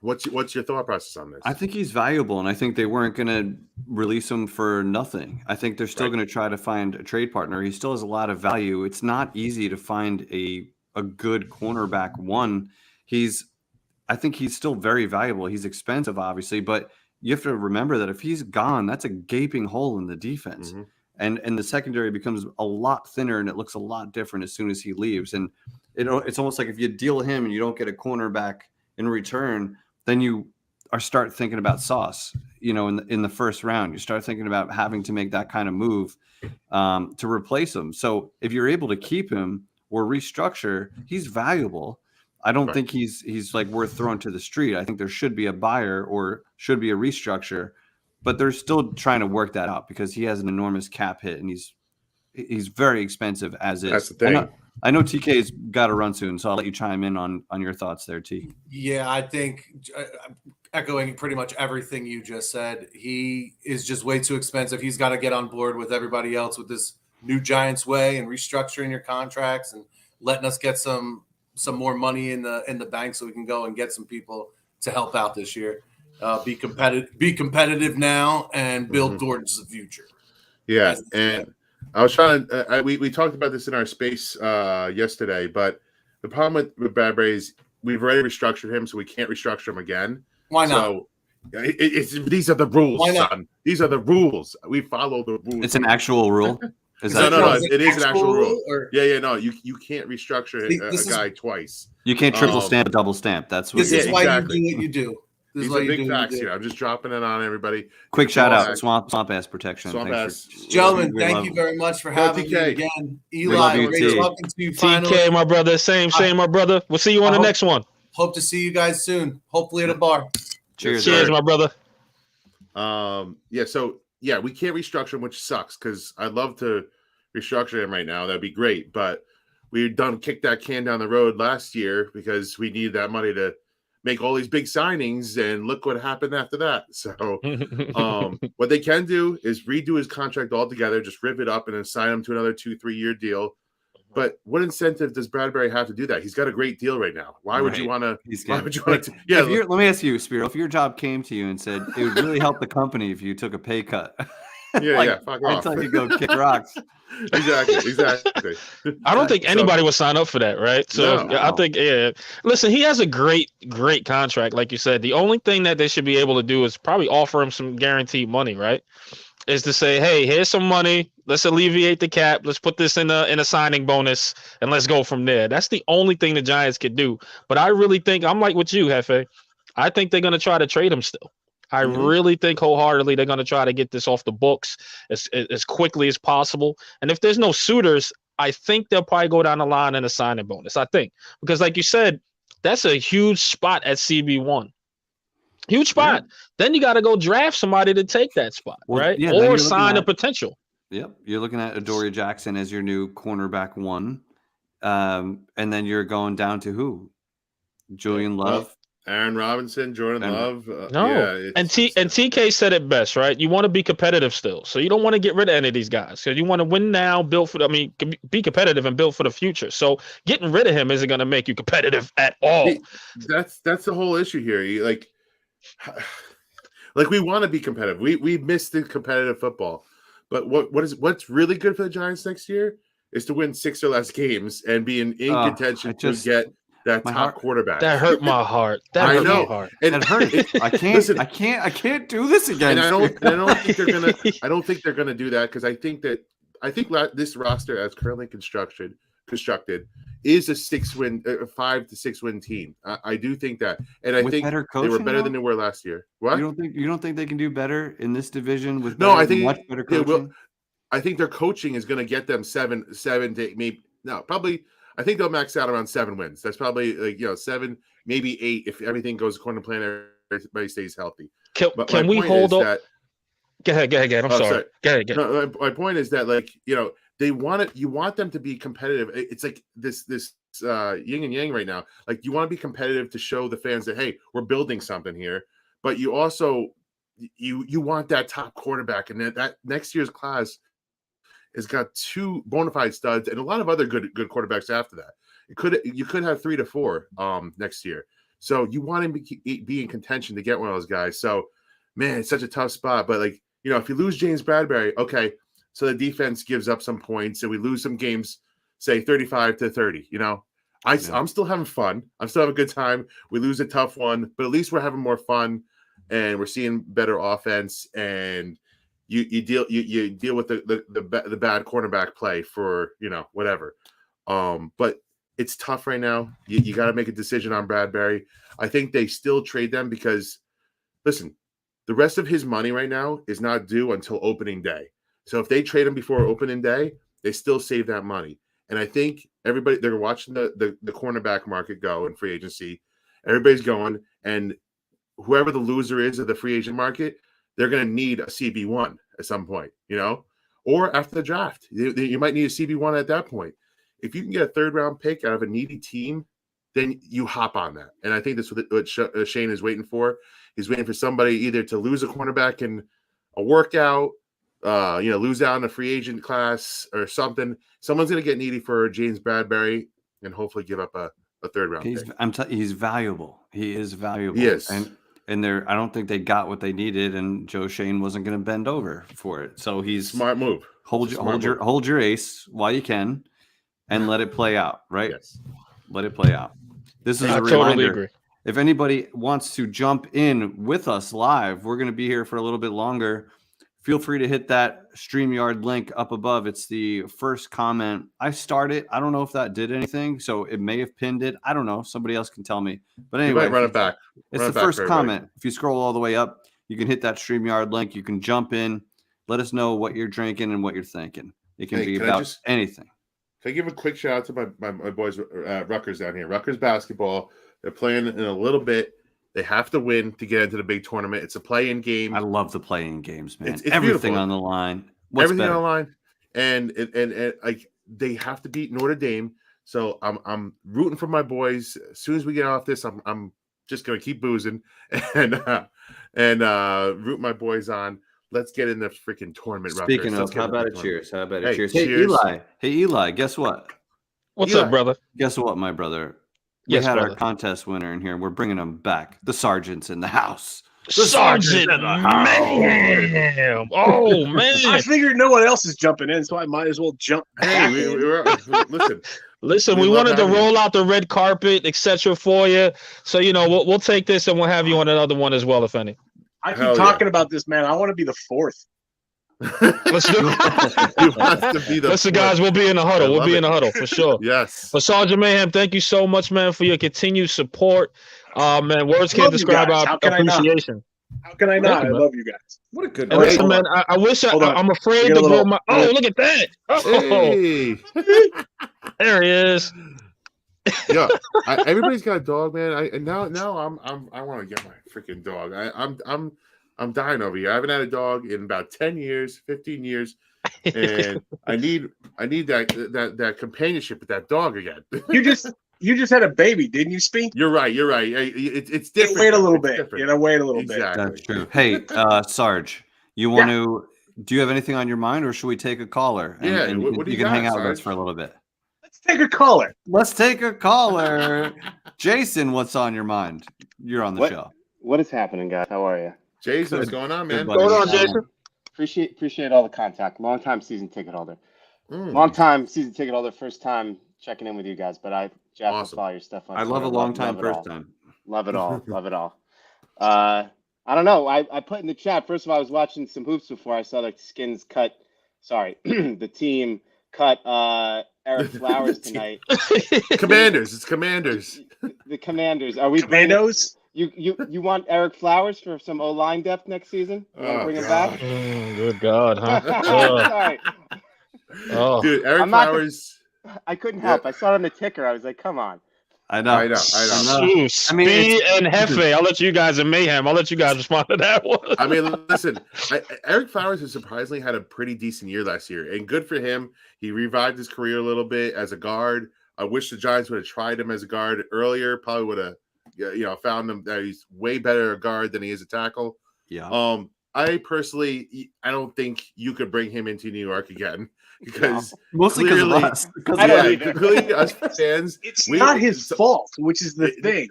What's your thought process on this? I think he's valuable, and I think they weren't going to release him for nothing. I think they're still going to try to find a trade partner. He still has a lot of value. It's not easy to find a good cornerback one. I think he's still very valuable. He's expensive, obviously, but you have to remember that if he's gone, that's a gaping hole in the defense. Mm-hmm. And the secondary becomes a lot thinner, and it looks a lot different as soon as he leaves. And it's almost like if you deal him and you don't get a cornerback in return, then you start thinking about Sauce, in the first round. You start thinking about having to make that kind of move to replace him. So if you're able to keep him or restructure, he's valuable. I don't think he's like worth throwing to the street. I think there should be a buyer or should be a restructure, but they're still trying to work that out because he has an enormous cap hit and he's very expensive as is. That's the thing. I know TK's got to run soon, so I'll let you chime in on your thoughts there, T. Yeah, I think echoing pretty much everything you just said, he is just way too expensive. He's got to get on board with everybody else with this new Giants way and restructuring your contracts and letting us get some more money in the bank so we can go and get some people to help out this year. Be competitive now and build towards the future. Yeah, and I was trying to we talked about this in our space yesterday, but the problem with Bradbury is we've already restructured him, so we can't restructure him again. Why not? So these are the rules, son. These are the rules. We follow the rules. It's an actual rule. No. It is an actual rule. Yeah. No, you can't restructure a guy twice. You can't triple stamp, double stamp. That's what. This is why you do what you do. These are big facts here. I'm just dropping it on everybody. Quick shout out, Swamp Ass Protection. Gentlemen, thank you very much for having me again. Eli, great talking to you. TK, my brother. Same, my brother. We'll see you on the next one. Hope to see you guys soon. Hopefully at a bar. Cheers, my brother. We can't restructure him, which sucks because I'd love to restructure him right now. That'd be great. But we kicked that can down the road last year because we needed that money to make all these big signings, and look what happened after that. So what they can do is redo his contract altogether, just rip it up and then sign him to another 2-3 year deal. But what incentive does Bradbury have to do that? He's got a great deal right now. Why would you want to? Yeah. Let me ask you, Spiro, if your job came to you and said it would really help the company if you took a pay cut, Yeah, fuck wait off. till you go kick rocks. Exactly. I don't think anybody would sign up for that, right? So No. I think, listen, he has a great contract, like you said. The only thing that they should be able to do is probably offer him some guaranteed money, right? Is to say, hey, here's some money. Let's alleviate the cap. Let's put this in a signing bonus, and let's go from there. That's the only thing the Giants could do. But I really think I'm like with you, Hefe. I think they're going to try to trade him still. I really think wholeheartedly they're going to try to get this off the books as quickly as possible. And if there's no suitors, I think they'll probably go down the line in a signing bonus. I think because, like you said, that's a huge spot at CB1. Huge spot. Yeah. Then you got to go draft somebody to take that spot, right? Yeah, or sign a potential. Yep. You're looking at Adoree Jackson as your new cornerback 1. And then you're going down to who? Julian Love. Aaron Robinson, Jordan Love. And TK said it best, right? You want to be competitive still. So you don't want to get rid of any of these guys. So you want to win now, be competitive and build for the future. So getting rid of him isn't going to make you competitive at all. That's the whole issue here. Like we want to be competitive. We miss the competitive football. But what's really good for the Giants next year is to win 6 or less games and be in contention to get that top quarterback. That hurt my heart. That hurt my heart. And it hurt. I can't do this again. And I don't think they're gonna. I don't think they're gonna do that because I think this roster as currently constructed is a 5 to 6 win team. I do think that, and I think they were better than they were last year. What? You don't think they can do better in this division with I think much better coaching? I think their coaching is going to get them 7 to maybe probably. I think they'll max out around 7 wins. That's probably 7, maybe 8 if everything goes according to plan. Everybody stays healthy. Can we hold up? Go ahead. I'm sorry. Go ahead. No, my point is that they want it. You want them to be competitive. It's like this yin and yang right now. Like you want to be competitive to show the fans that hey, we're building something here. But you also you want that top quarterback, and that next year's class has got 2 bona fide studs and a lot of other good quarterbacks after that. You could have 3 to 4 next year. So you want him to be in contention to get one of those guys. So man, it's such a tough spot. But if you lose James Bradbury, okay. So the defense gives up some points and we lose some games, say 35 to 30, I'm still having fun. I'm still having a good time. We lose a tough one, but at least we're having more fun and we're seeing better offense and you deal with the bad cornerback play for, whatever. But it's tough right now. You got to make a decision on Bradbury. I think they still trade them because listen, the rest of his money right now is not due until opening day. So if they trade him before opening day, they still save that money. And I think they're watching the cornerback market go in free agency. Everybody's going, and whoever the loser is of the free agent market, they're going to need a CB1 at some point, or after the draft. You might need a CB1 at that point. If you can get a 3rd-round pick out of a needy team, then you hop on that. And I think that's what Shane is waiting for. He's waiting for somebody either to lose a cornerback in a workout, lose out in a free agent class or something. Someone's going to get needy for James Bradbury and hopefully give up a 3rd-round pick. He's valuable. He is valuable. He is. And I don't think they got what they needed, and Joe Shane wasn't going to bend over for it. So he's smart move. Hold your ace while you can, and let it play out. Right? Yes. Let it play out. This is a reminder. Totally agree. If anybody wants to jump in with us live, we're going to be here for a little bit longer. Feel free to hit that StreamYard link up above. It's the first comment. I started. I don't know if that did anything, so it may have pinned it. I don't know. Somebody else can tell me. But anyway, you might run it back. It's the first comment. If you scroll all the way up, you can hit that StreamYard link. You can jump in. Let us know what you're drinking and what you're thinking. It can be about anything. Can I give a quick shout out to my boys, Rutgers down here? Rutgers basketball. They're playing in a little bit. They have to win to get into the big tournament. It's a play-in game. I love the play-in games, man. It's everything beautiful. on the line. Everything on the line, and like they have to beat Notre Dame. So I'm rooting for my boys. As soon as we get off this, I'm just gonna keep boozing and root my boys on. Let's get in the freaking tournament. Speaking of, how about a cheers? How about a cheers? Cheers. Hey Eli, guess what? What's up, brother? Guess what, my brother? We had our contest winner in here. We're bringing him back. The sergeant's in the house. Sergeant Mayhem. Oh man! I figured no one else is jumping in, so I might as well jump. Hey, listen. We wanted to roll out the red carpet, etc. for you. So we'll take this and we'll have you on another one as well, if any. I keep talking about this, man. I want to be the fourth. Let's do Listen, guys, we'll be in the huddle. We'll be in the huddle for sure. Yes. But Sergeant Mayhem, thank you so much, man, for your continued support. Man, words can't describe our appreciation. How can I not? I love you guys. What a good. Listen, man. I wish I'm afraid to go. Oh, look at that! Oh, hey. There he is. Yeah, everybody's got a dog, man. I want to get my freaking dog. I'm dying over here. I haven't had a dog in about 10 years, 15 years, and I need that companionship with that dog again. You just had a baby, didn't you, Speak? You're right. It's different. Wait a little bit. Wait a little bit. That's true. Hey, Sarge, you want to? Do you have anything on your mind, or should we take a caller? And what do you can hang out with us Sarge? for a little bit. Let's take a caller. Jason, what's on your mind? You're on the show. What is happening, guys? How are you? Jason, what's going on, man? What's going on, Jason? Appreciate all the contact. Long time season ticket holder. First time checking in with you guys, but I follow your stuff on I love a long time first time. Love it all. Love it all. I don't know. I put in the chat. First of all, I was watching some hoops before I saw the the team cut Eric Flowers tonight. Commanders. It's Commanders. The Commanders. Are we Commandos? You want Eric Flowers for some O-line depth next season? You want to bring him back? Oh, good God, huh? Sorry. Oh. Dude, Eric Flowers. I couldn't help. I saw it on the ticker. I was like, come on. I know. Ooh, Speed and Hefe. I'll let you guys in Mayhem. I'll let you guys respond to that one. I mean, listen, Eric Flowers has surprisingly had a pretty decent year last year, and good for him. He revived his career a little bit as a guard. I wish the Giants would have tried him as a guard earlier. Probably would have, found him that he's way better a guard than he is a tackle. Yeah. I personally, I don't think you could bring him into New York again. Because mostly because of us. Clearly, us fans. It's not his fault, which is the thing.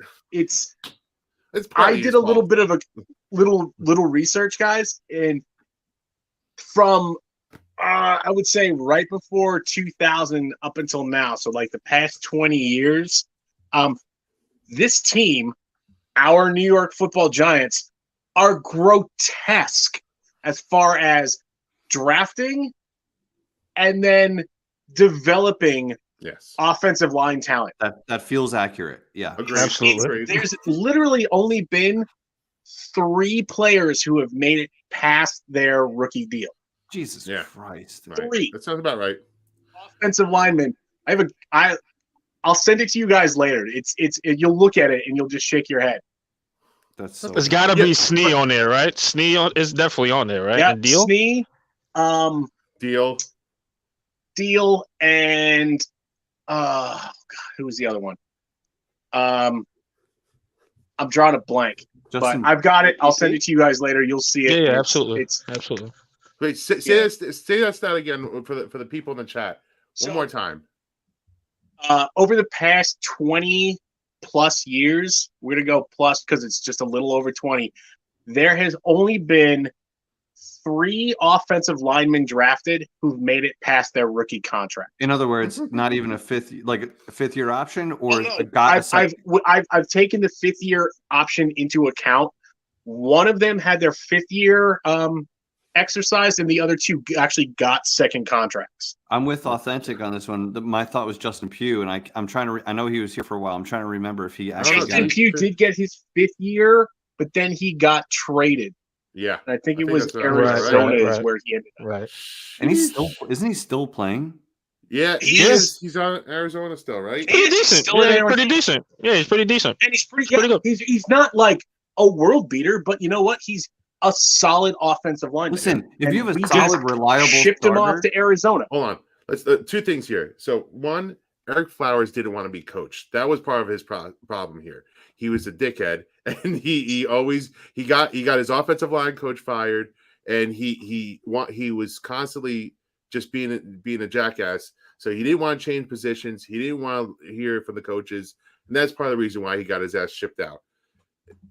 I did a little bit of a little research, guys, and from I would say right before 2000 up until now, so like the past 20 years, this team, our New York Football Giants, are grotesque as far as drafting and then developing offensive line talent. That feels accurate. Yeah. Agreed. Absolutely. There's literally only been 3 players who have made it past their rookie deal. Jesus Christ. Right. 3. That sounds about right. Offensive linemen. I'll send it to you guys later. It's you'll look at it and you'll just shake your head. There's got to be Snee on there, right? Snee is definitely on there, right? Yeah, and Deal? Snee, Deal, and who was the other one? I'm drawing a blank, but I've got it. I'll send it to you guys later. You'll see it. Yeah, absolutely. Absolutely. Wait, say that stat again for the people in the chat. One more time. Over the past 20 plus years, we're gonna go plus because it's just a little over 20. There has only been 3 offensive linemen drafted who've made it past their rookie contract. In other words, not even a fifth year option, or I've taken the 5th year option into account. One of them had their 5th year exercised, and the other 2 actually got second contracts. I'm with Authentic on this one. My thought was Justin Pugh, and I'm trying to. I know he was here for a while. I'm trying to remember if he actually. Justin Pugh did get his 5th year, but then he got traded. Yeah, and I think it was Arizona is where he ended up. Right, and isn't he still playing? Yeah, he is. He's on Arizona still, right? He's decent. Pretty decent. Yeah, he's pretty decent. And he's pretty good. He's not like a world beater, but you know what? He's a solid offensive lineman. Listen, if you have a solid, reliable shipped him off to Arizona. Hold on. Let's 2 things here. So one, Eric Flowers didn't want to be coached. That was part of his problem here. He was a dickhead, and he got his offensive line coach fired, and he was constantly just being a jackass. So he didn't want to change positions. He didn't want to hear from the coaches, and that's part of the reason why he got his ass shipped out.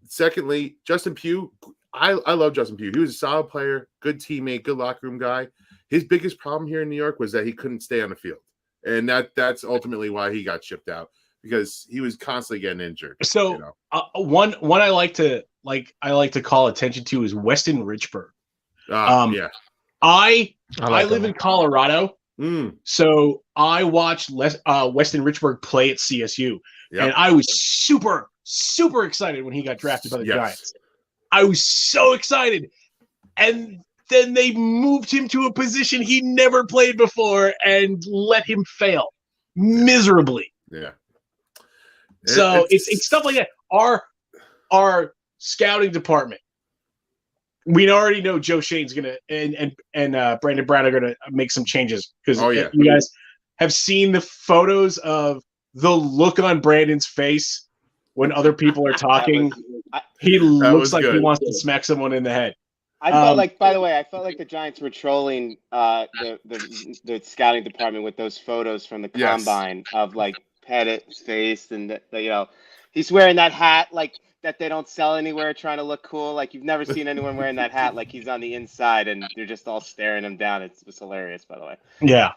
Secondly, Justin Pugh. I love Justin Pugh. He was a solid player, good teammate, good locker room guy. His biggest problem here in New York was that he couldn't stay on the field, and that's ultimately why he got shipped out, because he was constantly getting injured. So one I like to call attention to is Westin Richburg. Yeah, I live in Colorado, so I watched Westin Richburg play at CSU, and I was super excited when he got drafted by the Giants. I was so excited, and then they moved him to a position he never played before and let him fail miserably. Yeah. So it's stuff like that. Our scouting department, we already know Joe Shane's gonna and Brandon Brown are gonna make some changes, because you guys have seen the photos of the look on Brandon's face when other people are talking. He looks like he wants to smack someone in the head. I felt like, by the way, the Giants were trolling the scouting department with those photos from the combine of like Pettit's face, and he's wearing that hat like that they don't sell anywhere, trying to look cool. Like, you've never seen anyone wearing that hat like he's on the inside, and they're just all staring him down. It was hilarious, by the way. Yeah.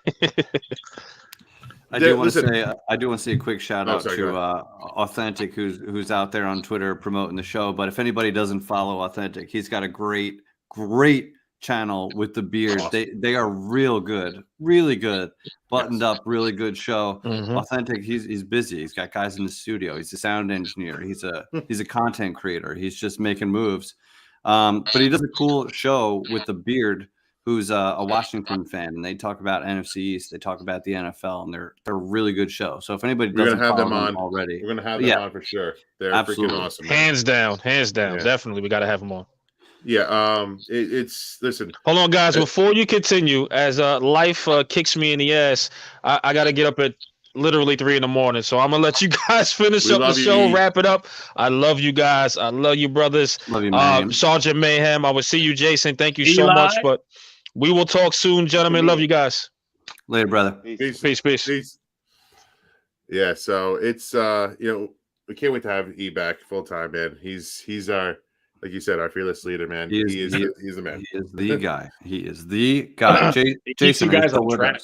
I do want to say a quick shout out to Authentic, who's out there on Twitter promoting the show. But if anybody doesn't follow Authentic, he's got a great channel with the beard. Awesome. They are real good, really good, buttoned up, really good show. Authentic, he's busy. He's got guys in the studio. He's a sound engineer. He's a content creator. He's just making moves. But he does a cool show with the beard, who's a Washington fan, and they talk about NFC East. They talk about the NFL, and they're a really good show. So if anybody doesn't follow them on already, we're gonna have them on for sure. They're freaking awesome. Hands down. Definitely, we got to have them on. Yeah. Listen. Hold on, guys. Before you continue, as life kicks me in the ass, I got to get up at literally 3 a.m. So I'm gonna let you guys finish up the show, wrap it up. I love you guys. I love you, brothers. Love you, man. Sergeant Mayhem. I will see you, Jason. Thank you so much. But we will talk soon, gentlemen. Love you guys. Later, brother. Peace. Yeah. So it's we can't wait to have E back full time, man. He's our, like you said, our fearless leader, man. He's the man. He is the guy. He is the guy. Jason, you guys on track.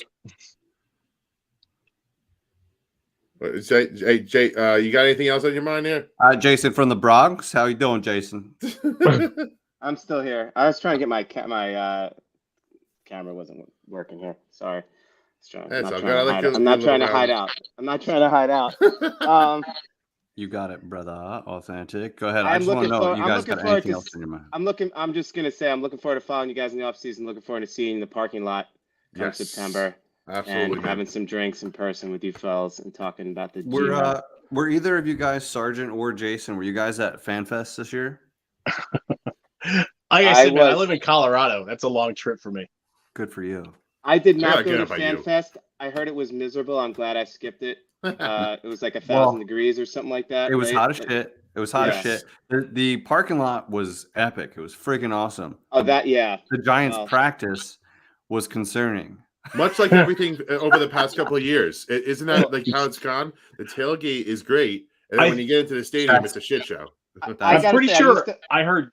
Jay, you got anything else on your mind here? Jason from the Bronx. How you doing, Jason? I'm still here. I was trying to get my camera wasn't working here. Sorry. I'm not trying to hide out. You got it, brother. Authentic. Go ahead. I just want to know if you guys got anything else in your mind. I'm just gonna say I'm looking forward to following you guys in the off season. Looking forward to seeing the parking lot come September. Absolutely, and having some drinks in person with you fellas and talking about the. Were either of you guys, Sergeant or Jason, were you guys at FanFest this year? Like I said, man, I live in Colorado. That's a long trip for me. Good for you. I did not go to FanFest. I heard it was miserable. I'm glad I skipped it. It was like 1,000 degrees or something like that. It was hot as shit. It was hot as shit. The parking lot was epic. It was freaking awesome. Oh, the Giants' practice was concerning. Much like everything over the past couple of years. Isn't that like how it's gone? The tailgate is great, and then when you get into the stadium, it's a shit show. I'm pretty sure I heard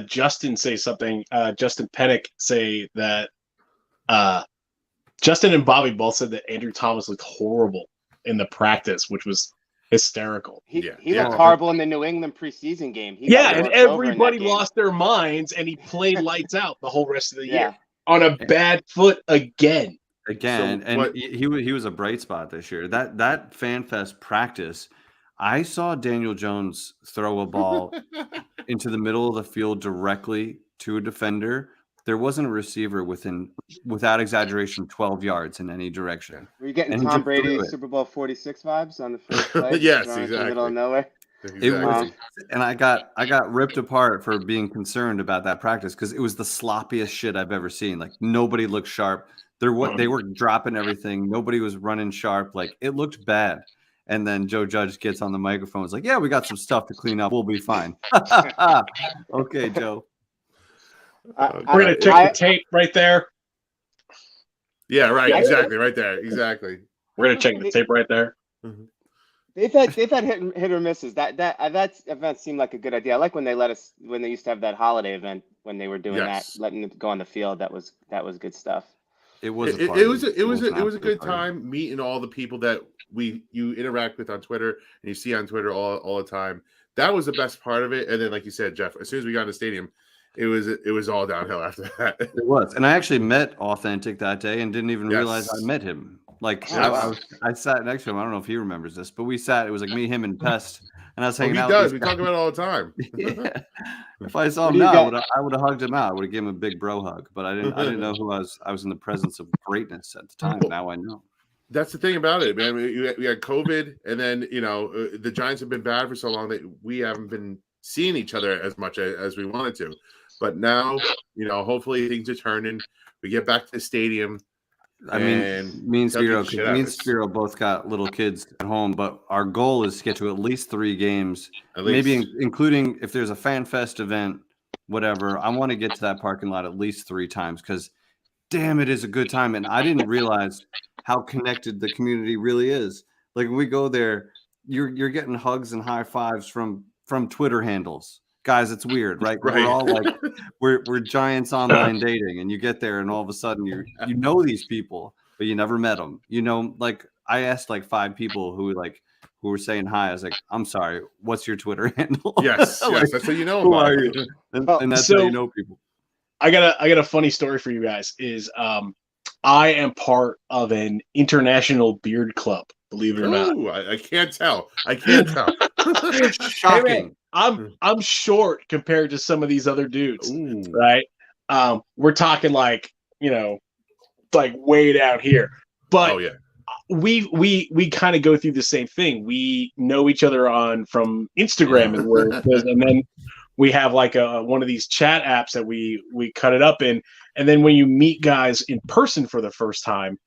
Justin say something. Justin Pennick say that Justin and Bobby both said that Andrew Thomas looked horrible in the practice, which was hysterical. He looked horrible in the New England preseason game. And everybody lost their minds, and he played lights out the whole rest of the year on a bad foot again. He was a bright spot this year. That FanFest practice, I saw Daniel Jones throw a ball into the middle of the field directly to a defender. There wasn't a receiver without exaggeration, 12 yards in any direction. Were you getting Tom Brady Super Bowl 46 vibes on the first play? Yes, exactly. In the middle of nowhere. It was, and I got ripped apart for being concerned about that practice because it was the sloppiest shit I've ever seen. Like, nobody looked sharp. They were dropping everything. Nobody was running sharp. Like, it looked bad. And then Joe Judge gets on the microphone. Was like, "Yeah, we got some stuff to clean up. We'll be fine." Okay, Joe. We're gonna check the tape right there. Yeah, right. Exactly, right there. Exactly. We're gonna check the tape right there. They've had hit or misses. That event seemed like a good idea. I like when they used to have that holiday event when they were doing that, letting them go on the field. That was good stuff. It was a good time meeting all the people that you interact with on Twitter and you see on Twitter all the time. That was the best part of it. And then, like you said, Jeff, as soon as we got in the stadium, it was all downhill after that. It was, and I actually met Authentic that day and didn't even realize I met him. Like I sat next to him. I don't know if he remembers this, but we sat. It was like me, him, and Pest, and I was hanging out. He does. We talk about it all the time. Yeah. If I saw him now, I would have hugged him out. I would have given him a big bro hug. But I didn't know who I was. I was in the presence of greatness at the time. Now I know. That's the thing about it, man. We had COVID, and then the Giants have been bad for so long that we haven't been seeing each other as much as we wanted to. But now, hopefully things are turning. We get back to the stadium. I mean, me and Spiro both got little kids at home, but our goal is to get to at least 3 games, maybe including if there's a fan fest event, whatever. I want to get to that parking lot at least 3 times because, damn, it is a good time. And I didn't realize how connected the community really is. Like when we go there, you're getting hugs and high fives from Twitter handles. Guys, it's weird, right? We're all like, we're Giants online dating, and you get there, and all of a sudden you know these people, but you never met them. Like I asked like 5 people who were saying hi. I was like, I'm sorry, what's your Twitter handle? Yes, like, that's what you know. Who are you? And that's how you know people. I got a funny story for you guys. Is I am part of an international beard club. Believe it or not. I can't tell. Shocking. Hey, man, I'm short compared to some of these other dudes, right? We're talking like way down here, but we kind of go through the same thing. We know each other from Instagram and where it is, and then we have like one of these chat apps that we cut it up in, and then when you meet guys in person for the first time,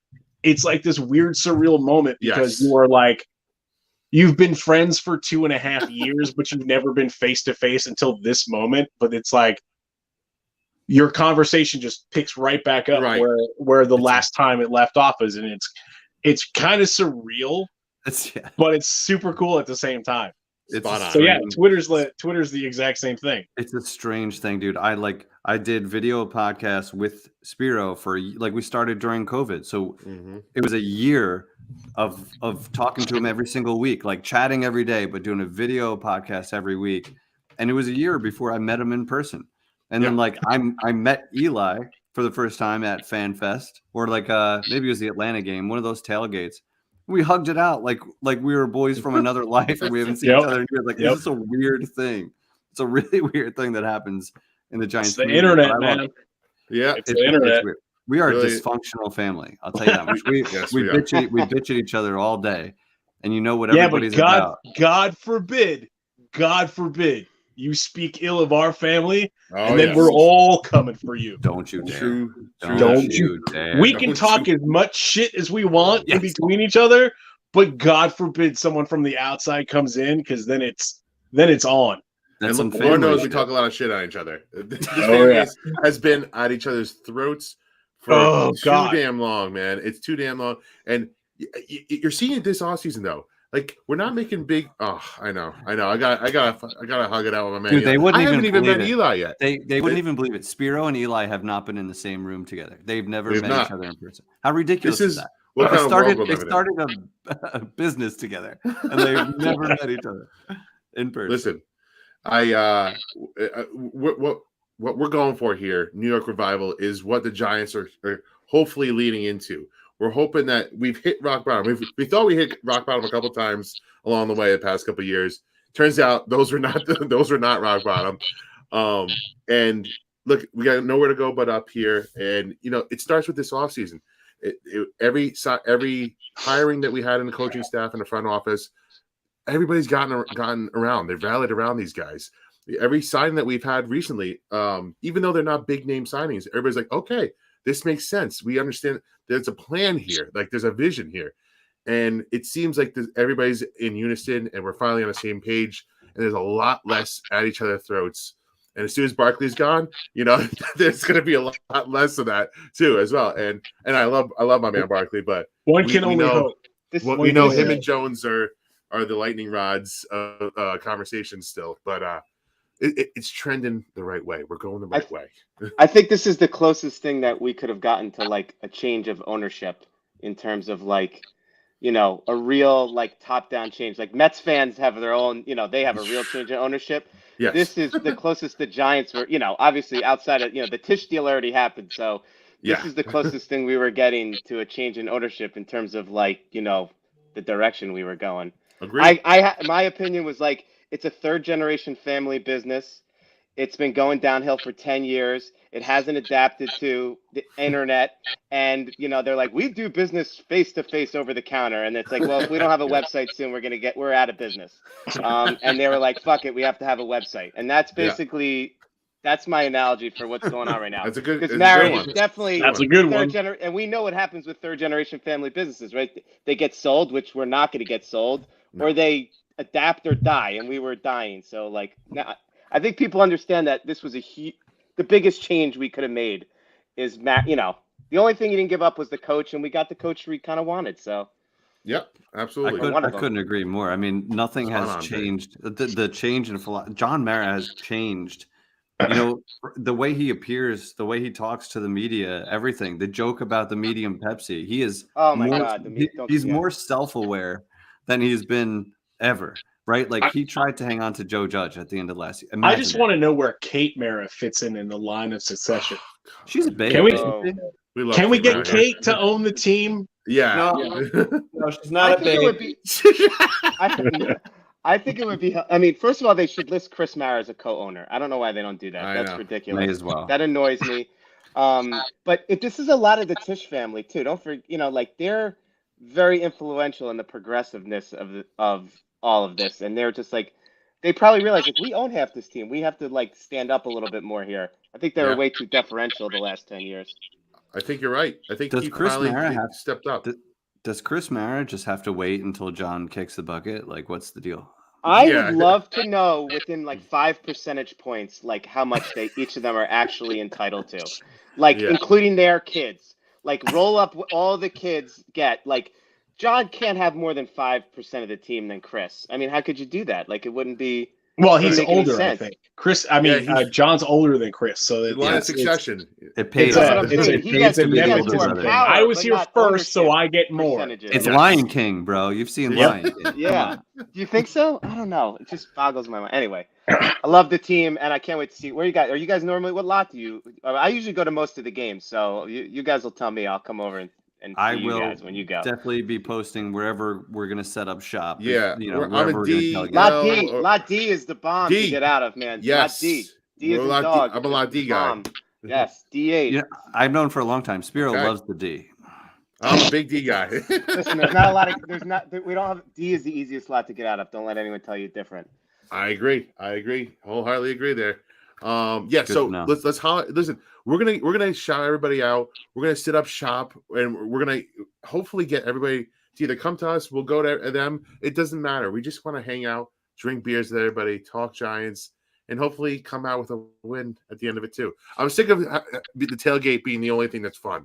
it's like this weird surreal moment because you are like. You've been friends for 2.5 years, but you've never been face to face until this moment. But it's like your conversation just picks right back up where the last time it left off is, and it's kind of surreal, but it's super cool at the same time. Twitter's the exact same thing. It's a strange thing, dude. I did video podcasts with Spiro for we started during COVID, so it was a year of talking to him every single week, like chatting every day, but doing a video podcast every week. And it was a year before I met him in person. And then I met Eli for the first time at Fan Fest, or maybe it was the Atlanta game, one of those tailgates. We hugged it out like we were boys from another life, and we haven't seen each other in years. This is a weird thing. It's a really weird thing that happens in the Giants. It's the internet, man. Yeah, it's the internet. We are a dysfunctional family. I'll tell you that much. We bitch at each other all day, and you know what everybody's about. God forbid, you speak ill of our family, and then we're all coming for you. Don't you dare! Don't you dare! We can talk as much shit as we want in between each other, but God forbid someone from the outside comes in, because then it's on. That's and Lord knows we talk a lot of shit on each other. This family has been at each other's throats for damn long, man. It's too damn long, and you're seeing it this offseason though. Like we're not making big. Oh, I know. I gotta hug it out with my man. Dude, they wouldn't even met Eli yet. They wouldn't even believe it. Spiro and Eli have not been in the same room together. They've never met each other in person. How ridiculous is that? They started a business together, and they've never met each other in person. Listen, what we're going for here, New York Revival, is what the Giants are hopefully leading into. We're hoping that we've hit rock bottom. We thought we hit rock bottom a couple times along the way the past couple of years. Turns out those are not rock bottom. And look, we got nowhere to go but up here. And it starts with this offseason. Every hiring that we had in the coaching staff and the front office, everybody's gotten around. They've rallied around these guys. Every signing that we've had recently, even though they're not big name signings, everybody's like, okay, this makes sense. We understand there's a plan here. Like there's a vision here. And it seems like everybody's in unison and we're finally on the same page. And there's a lot less at each other's throats. And as soon as Barkley's gone, there's going to be a lot less of that too, as well. And I love my man Barkley, but one can only hope. We know him and Jones are the lightning rods conversations still, but it's trending the right way. We're going the right way. I think this is the closest thing that we could have gotten to like a change of ownership in terms of like, you know, a real like top-down change. Like Mets fans have their own, you know, they have a real change in ownership. Yes. This is the closest the Giants were, you know, obviously outside of, you know, the Tisch deal already happened. So this is the closest thing we were getting to a change in ownership in terms of like, you know, the direction we were going. Agreed. My opinion was like, it's a third generation family business. It's been going downhill for 10 years. It hasn't adapted to the internet. And, you know, they're like, we do business face to face over the counter. And it's like, well, if we don't have a website soon, we're out of business. And they were like, fuck it, we have to have a website. And that's basically, that's my analogy for what's going on right now. That's a good, because marriage is definitely that's a good one. And we know what happens with third generation family businesses, right? They get sold, which we're not going to get sold, or they adapt or die. And we were dying. So like now, I think people understand that this was the biggest change we could have made is Matt. You know, the only thing he didn't give up was the coach, and we got the coach we kind of wanted. So, yep, absolutely. I couldn't agree more. I mean, nothing has changed. The change in John Mara has changed. You know, the way he appears, the way he talks to the media, everything. The joke about the medium Pepsi. He is. Oh my God, he's more self-aware than he's been ever. Right, like he tried to hang on to Joe Judge at the end of last year. I just want to know where Kate Mara fits in the line of succession. She's a baby. Can we get Kate to own the team? Yeah. No, she's not a baby. I think it would be. I mean, first of all, they should list Chris Mara as a co-owner. I don't know why they don't do that. That's ridiculous. May as well. That annoys me. But this is a lot of the Tisch family too. Don't forget, you know, like they're very influential in the progressiveness of all of this, and they're just like, they probably realize like we own half this team. We have to like stand up a little bit more here. I think they were way too deferential the last 10 years. I think you're right. I think does Chris Mara have stepped up? Does Chris Mara just have to wait until John kicks the bucket? Like, what's the deal? I would love to know within like 5 percentage points, like how much each of them are actually entitled to, like including their kids. Like roll up what all the kids get. Like John can't have more than 5% of the team than Chris. I mean, how could you do that? Like it wouldn't be. Well, he's older, I think. Chris, I mean, John's older than Chris, so it's succession. It pays. It's a I was here first, so I get more. It's Lion King, bro. You've seen Lion King. Yeah. Do you think so? I don't know. It just boggles my mind. Anyway, I love the team, and I can't wait to see where you guys. Are you guys normally? What lot do you? I usually go to most of the games, so you guys will tell me. I'll come over and I see will you guys when you go. Definitely be posting wherever we're gonna set up shop. Yeah, you know, I'm a D. Lot D is the bomb to get out of, man. Yes, Lot D. D is the dog. I'm a Lot D guy. Yes, D8. Yeah, I've known for a long time. Spiro loves the D. I'm a big D guy. Listen, there's not a lot of. We don't have. D is the easiest lot to get out of. Don't let anyone tell you different. I agree. Wholeheartedly agree there. So let's listen. We're gonna shout everybody out. We're gonna set up shop, and we're gonna hopefully get everybody to either come to us. We'll go to them. It doesn't matter. We just want to hang out, drink beers with everybody, talk Giants, and hopefully come out with a win at the end of it too. I'm sick of the tailgate being the only thing that's fun.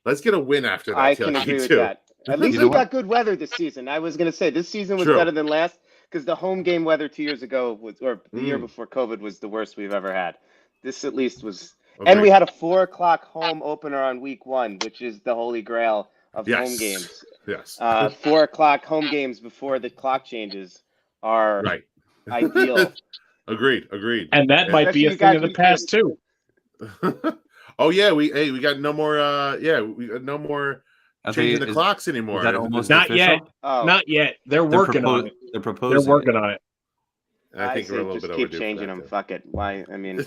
Let's get a win after that. I can agree with that. At least we got good weather this season. I was gonna say this season was better than last because the home game weather 2 years ago the year before COVID was the worst we've ever had. This at least was. Okay. And we had a 4:00 home opener on week 1, which is the holy grail of home games. Yes. 4:00 home games before the clock changes are ideal. Agreed. And that might be a thing of the past too. Oh yeah, we got no more. We got no more changing the clocks anymore. Not yet. Not yet. They're working on it. They're proposing. They're working on it. I think we're a little bit overdue. Keep changing them. Fuck it. Why? I mean,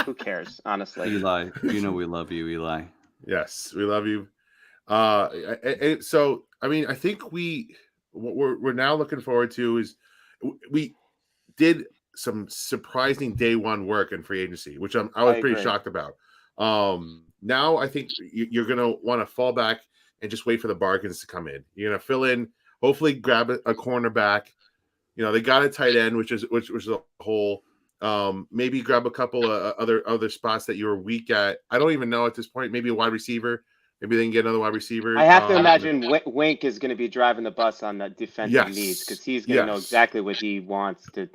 who cares? Honestly, Eli, you know we love you, Eli. Yes, we love you. So I mean, I think what we're now looking forward to is we did some surprising day one work in free agency, which I was pretty shocked about. Now I think you're gonna want to fall back and just wait for the bargains to come in. You're gonna fill in, hopefully grab a cornerback. You know, they got a tight end, which was a hole. Maybe grab a couple of other spots that you were weak at. I don't even know at this point. Maybe a wide receiver Maybe they can get another wide receiver. I have to imagine Wink is going to be driving the bus on the defensive needs because he's going to know exactly what he wants to.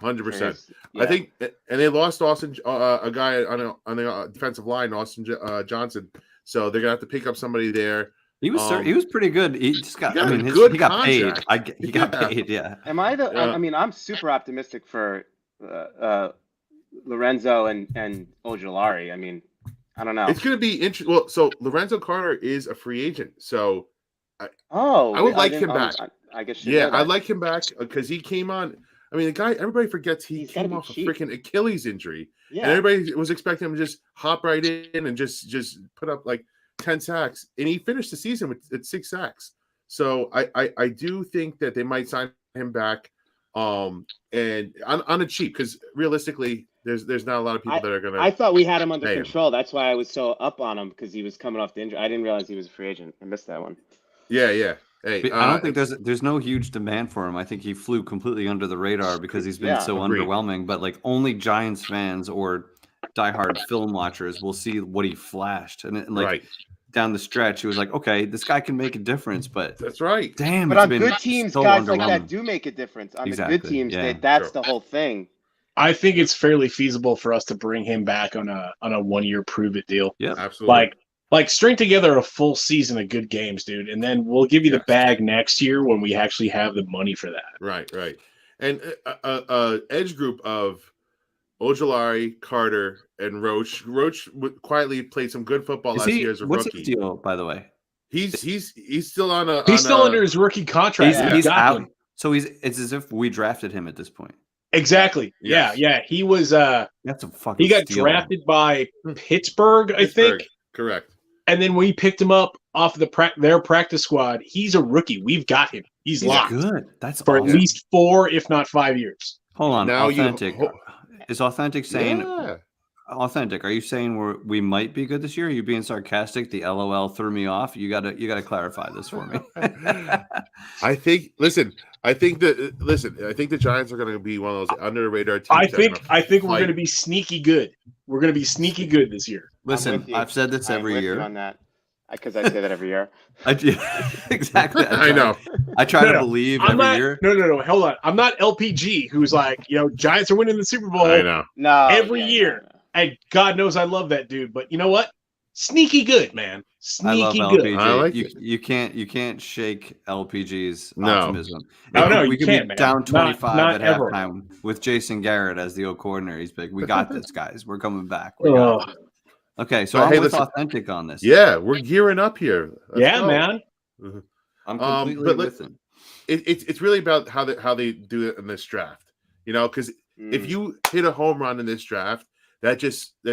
100%. I think, and they lost Austin, a guy on the defensive line, Austin Johnson. So they're gonna have to pick up somebody there. He was pretty good. He just got. I mean, he got paid. He got paid. Yeah. Am I the? I mean, I'm super optimistic for Lorenzo and Ojulari. I mean, I don't know. It's gonna be interesting. Well, so Lorenzo Carter is a free agent, so I would like him back. I guess. I like him back because he came on. I mean, the guy, everybody forgets he came off a freaking Achilles injury. Yeah. And everybody was expecting him to just hop right in and just put up like 10 sacks. And he finished the season with 6 sacks. So I do think that they might sign him back and on a cheap, because realistically, there's not a lot of people that are going to. I thought we had him under control. That's why I was so up on him, because he was coming off the injury. I didn't realize he was a free agent. I missed that one. Yeah. Hey, I don't think there's no huge demand for him. I think he flew completely under the radar because he's been so underwhelming. But like only Giants fans or diehard film watchers will see what he flashed, and like down the stretch, it was like, okay, this guy can make a difference. But that's right. Damn. But on good teams, guys like that do make a difference. On the good teams, that's the whole thing. I think it's fairly feasible for us to bring him back on a 1-year prove it deal. Yeah, absolutely. Like string together a full season of good games, dude, and then we'll give you the bag next year when we actually have the money for that. Right. And edge group of Ojulari, Carter, and Roach. Roach quietly played some good football last year as a rookie. What's his deal, by the way? He's still on a. He's still under his rookie contract. He's out. So it's as if we drafted him at this point. Exactly. Yes. Yeah. He was. That's a fucking. He got drafted by Pittsburgh, I think. Correct. And then we picked him up off their practice squad. He's a rookie. We've got him. He's locked. Good. That's for at least 4, if not 5 years. Hold on. Now Authentic. Is Authentic saying? Yeah. Authentic. Are you saying we might be good this year? Are you being sarcastic? The LOL threw me off. You gotta clarify this for me. I think the Giants are going to be one of those under the radar teams. I think we're going to be sneaky good. We're going to be sneaky good this year. Listen, I've said this every year on that, because I say that every year. Exactly. I know. I try to believe every year. No. Hold on. I'm not LPG, who's like, Giants are winning the Super Bowl. I know. No, every year. No. And God knows I love that dude. But you know what? Sneaky good, man. Sneaky I love LPG. good. I like you can't shake LPG's no. optimism. No, we you could can't, be down 25 not at ever. halftime with Jason Garrett as the coordinator. He's big. We got this, guys. We're coming back. Okay, so I'm with Authentic on this. Yeah, we're gearing up here. Let's go. Man. I'm completely with him. It's really about how they do it in this draft. Because if you hit a home run in this draft, that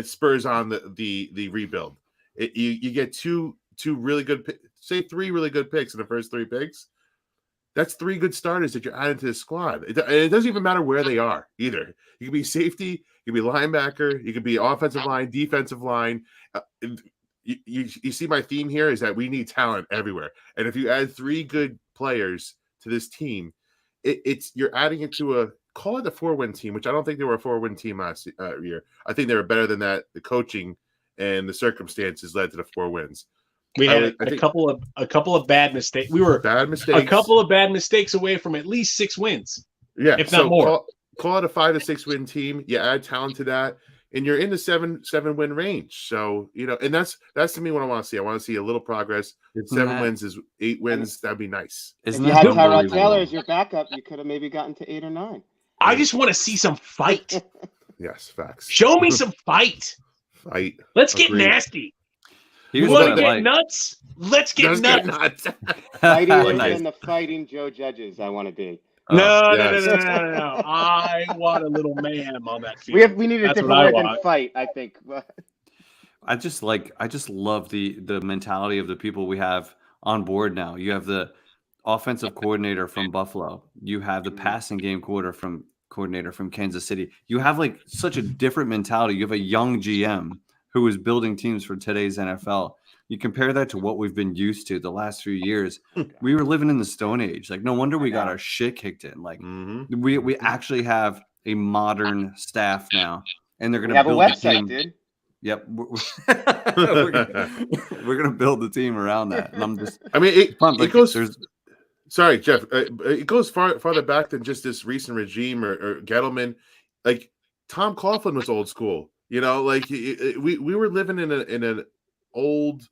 spurs on the rebuild. You get two really good, say 3 really good picks in the first 3 picks. That's 3 good starters that you're adding to the squad. It doesn't even matter where they are either. You can be safety, you can be linebacker, you can be offensive line, defensive line. You see my theme here is that we need talent everywhere. And if you add 3 good players to this team, you're adding it to call it a 4-win team, which I don't think they were a 4-win team last year. I think they were better than that. The coaching and the circumstances led to the 4 wins. We had a couple of bad mistakes. We were a couple of bad mistakes away from at least 6 wins. Yeah, if not more. Call it a 5 to 6 win team. You add talent to that, and you're in the 7 win range. So and that's to me what I want to see. I want to see a little progress. 7 wins is 8 wins. That'd be nice. If you had Tyrod Taylor as your backup, you could have maybe gotten to 8 or 9. I just want to see some fight. Yes, facts. Show me some fight. Fight. Let's get nasty. You want to get nuts? Let's get nuts. Fighting than the fighting Joe Judges. I want to be. No. I want a little mayhem on that field. We need a different word than fight, I think. I just love the mentality of the people we have on board now. You have the offensive coordinator from Buffalo. You have the passing game coordinator from Kansas City. You have such a different mentality. You have a young GM who is building teams for today's NFL. You compare that to what we've been used to the last few years. We were living in the Stone Age. No wonder we got our shit kicked in. We actually have a modern staff now, and they're going to build a website, dude. Yep. We're gonna build the team around that. And I'm just. I mean, it goes. There's. Sorry, Jeff. It goes farther back than just this recent regime or Gettleman. Like Tom Coughlin was old school. You know, like we were living in an old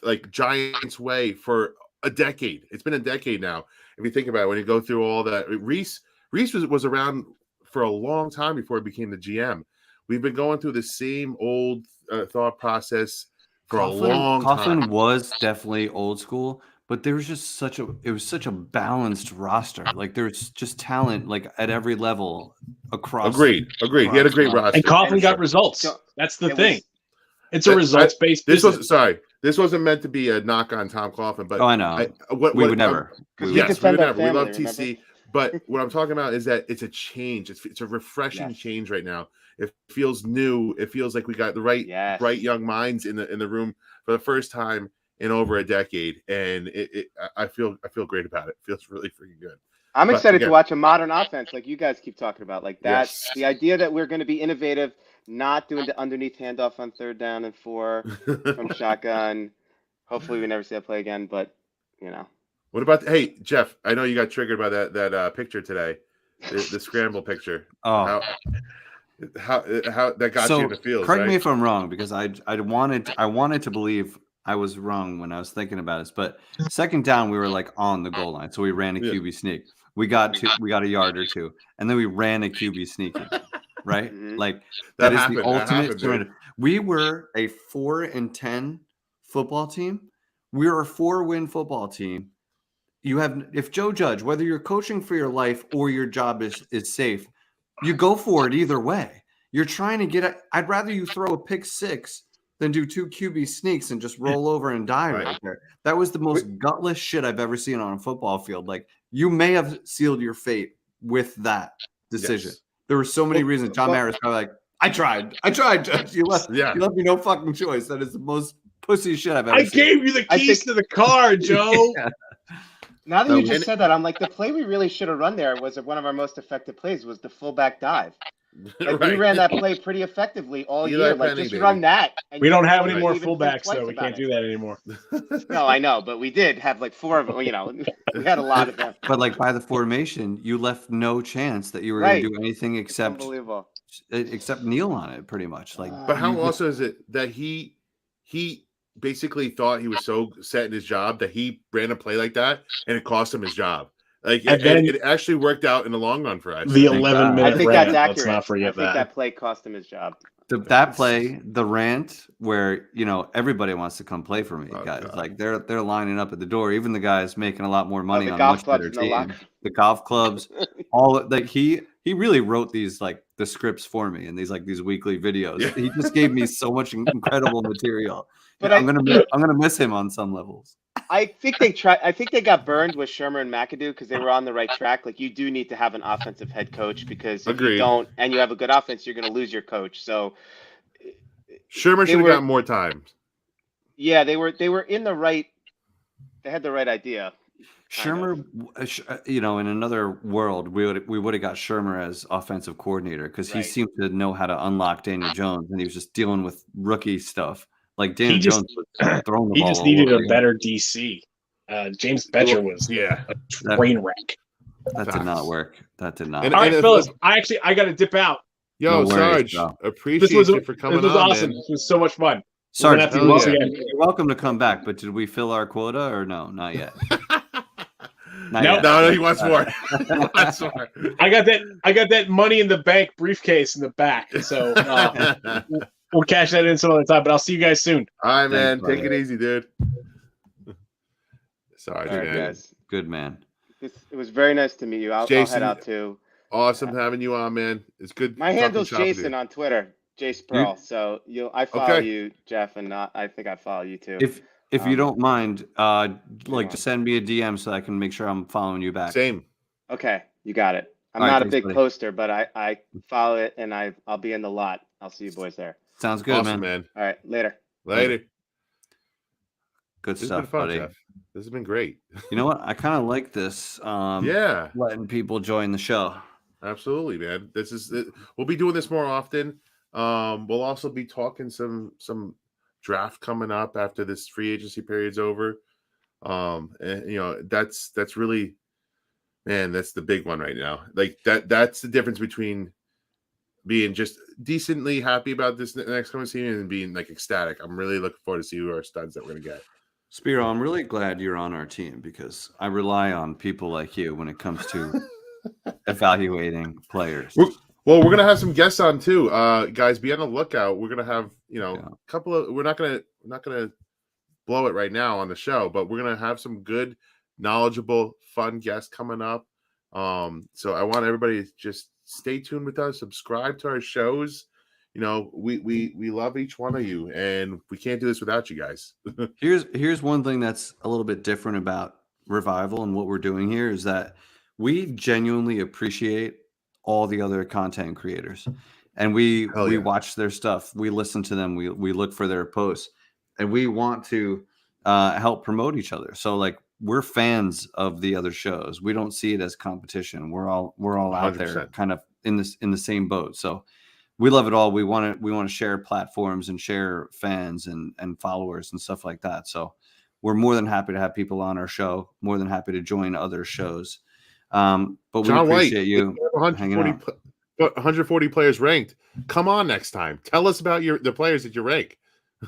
like Giants way for a decade. It's been a decade now. If you think about it, when you go through all that, Reese was around for a long time before he became the GM. We've been going through the same old thought process for a long time. Coughlin was definitely old school, but there was just such a balanced roster. Like there's just talent like at every level across. Agreed. He had a great roster. And Coughlin got results. That's the thing. It's a results-based business. This wasn't meant to be a knock on Tom Coughlin, but I know. We would never. We would never. We love TC. But what I'm talking about is that it's a change. It's a refreshing change right now. It feels new. It feels like we got the right bright young minds in the room for the first time in over a decade, and I feel great about it. It feels really freaking good. I'm excited to watch a modern offense like you guys keep talking about. Like that, the idea that we're going to be innovative, not doing the underneath handoff on 3rd down and 4 from shotgun. Hopefully, we never see that play again. But you know, what about hey Jeff? I know you got triggered by that picture today, the scramble picture. Oh. How that got you in the field? Correct me if I'm wrong, because I wanted to believe I was wrong when I was thinking about this. But 2nd down, we were like on the goal line, so we ran a QB sneak. We got a yard or two, and then we ran a QB sneak, right? Like that is happened. The ultimate surrender. We were a 4-10 football team. We were a 4-win football team. If Joe Judge, whether you're coaching for your life or your job is safe, you go for it either way. You're trying to get it. I'd rather you throw a pick 6 than do 2 QB sneaks and just roll over and die right there. That was the most gutless shit I've ever seen on a football field. Like, you may have sealed your fate with that decision. Yes. There were so many reasons. John Mayer was probably like, I tried, Judge. You left me no fucking choice. That is the most pussy shit I've ever seen. I gave you the keys to the car, Joe. Now that you just said that, I'm like, the play we really should have run there was one of our most effective plays was the fullback dive. Like, we ran that play pretty effectively all year. Like, just run that. We don't have any more fullbacks, though. We can't do that anymore. No, I know, but we did have like 4 of them. You know, we had a lot of them. But like by the formation, you left no chance that you were going to do anything except kneel on it, pretty much. Like, but how also is it that he basically thought he was so set in his job that he ran a play like that and it cost him his job? Like, it actually worked out in the long run for us. The 11-minute I think rant, that's accurate. Let's not forget I think that play cost him his job. That play, the rant, where everybody wants to come play for me, guys. God. Like they're lining up at the door. Even the guys making a lot more money on much better team. The golf clubs, all like he really wrote these like the scripts for me and these weekly videos. Yeah. He just gave me so much incredible material. But I'm gonna miss him on some levels. I think they got burned with Shermer and McAdoo because they were on the right track. Like, you do need to have an offensive head coach, because if you don't and you have a good offense, you're going to lose your coach. So Shermer should have gotten more time. Yeah, they were in the right. They had the right idea. Shermer, in another world, we would have got Shermer as offensive coordinator, because he seemed to know how to unlock Daniel Jones, and he was just dealing with rookie stuff. Like Daniel Jones was throwing the ball. He just needed a better DC. James Betcher was a train wreck. That did not work. That did not. All right, fellas, I got to dip out. Yo, Sarge, appreciate you for coming on. This was awesome. Man. This was so much fun. Sarge, you're welcome to come back, but did we fill our quota or no? Not yet. No, he wants more. I got that money in the bank briefcase in the back. So we'll cash that in some other time, but I'll see you guys soon. All right, man. Thanks, take it easy, dude. Sorry, man. Guys. Good man. It was very nice to meet you. I'll head out too. Awesome having you on, man. It's good. My handle's Jason on Twitter, Jace Pearl. So I follow you, Jeff, and I think I follow you too. If you don't mind, just send me a DM so I can make sure I'm following you back. Same. Okay, you got it. I'm not a big poster, but I follow it, and I'll be in the lot. I'll see you boys there. Sounds good, awesome, man. All right, later. Good stuff, buddy. Jeff. This has been great. You know what? I kind of like this. Letting people join the show. Absolutely, man. We'll be doing this more often. We'll also be talking some draft coming up after this free agency period's over. And that's really, man, that's the big one right now. Like that's the difference between being just decently happy about this next coming season and being like ecstatic. I'm really looking forward to see who our studs that we're gonna get. Spiro, I'm really glad you're on our team because I rely on people like you when it comes to evaluating players. Well, we're gonna have some guests on too, guys. Be on the lookout. We're gonna have a couple of. We're not gonna blow it right now on the show, but we're gonna have some good, knowledgeable, fun guests coming up. So I want everybody to just stay tuned with us. Subscribe to our shows. We love each one of you, and we can't do this without you guys. Here's one thing that's a little bit different about Revival and what we're doing here is that we genuinely appreciate all the other content creators, and we watch their stuff. We listen to them. We look for their posts, and we want to help promote each other. So like we're fans of the other shows. We don't see it as competition. We're all out 100%. There kind of in the same boat. So we love it all. We want to share platforms and share fans and followers and stuff like that. So we're more than happy to have people on our show, more than happy to join other shows. But we John appreciate White, you. 140 players ranked. Come on next time. Tell us about the players that you rank.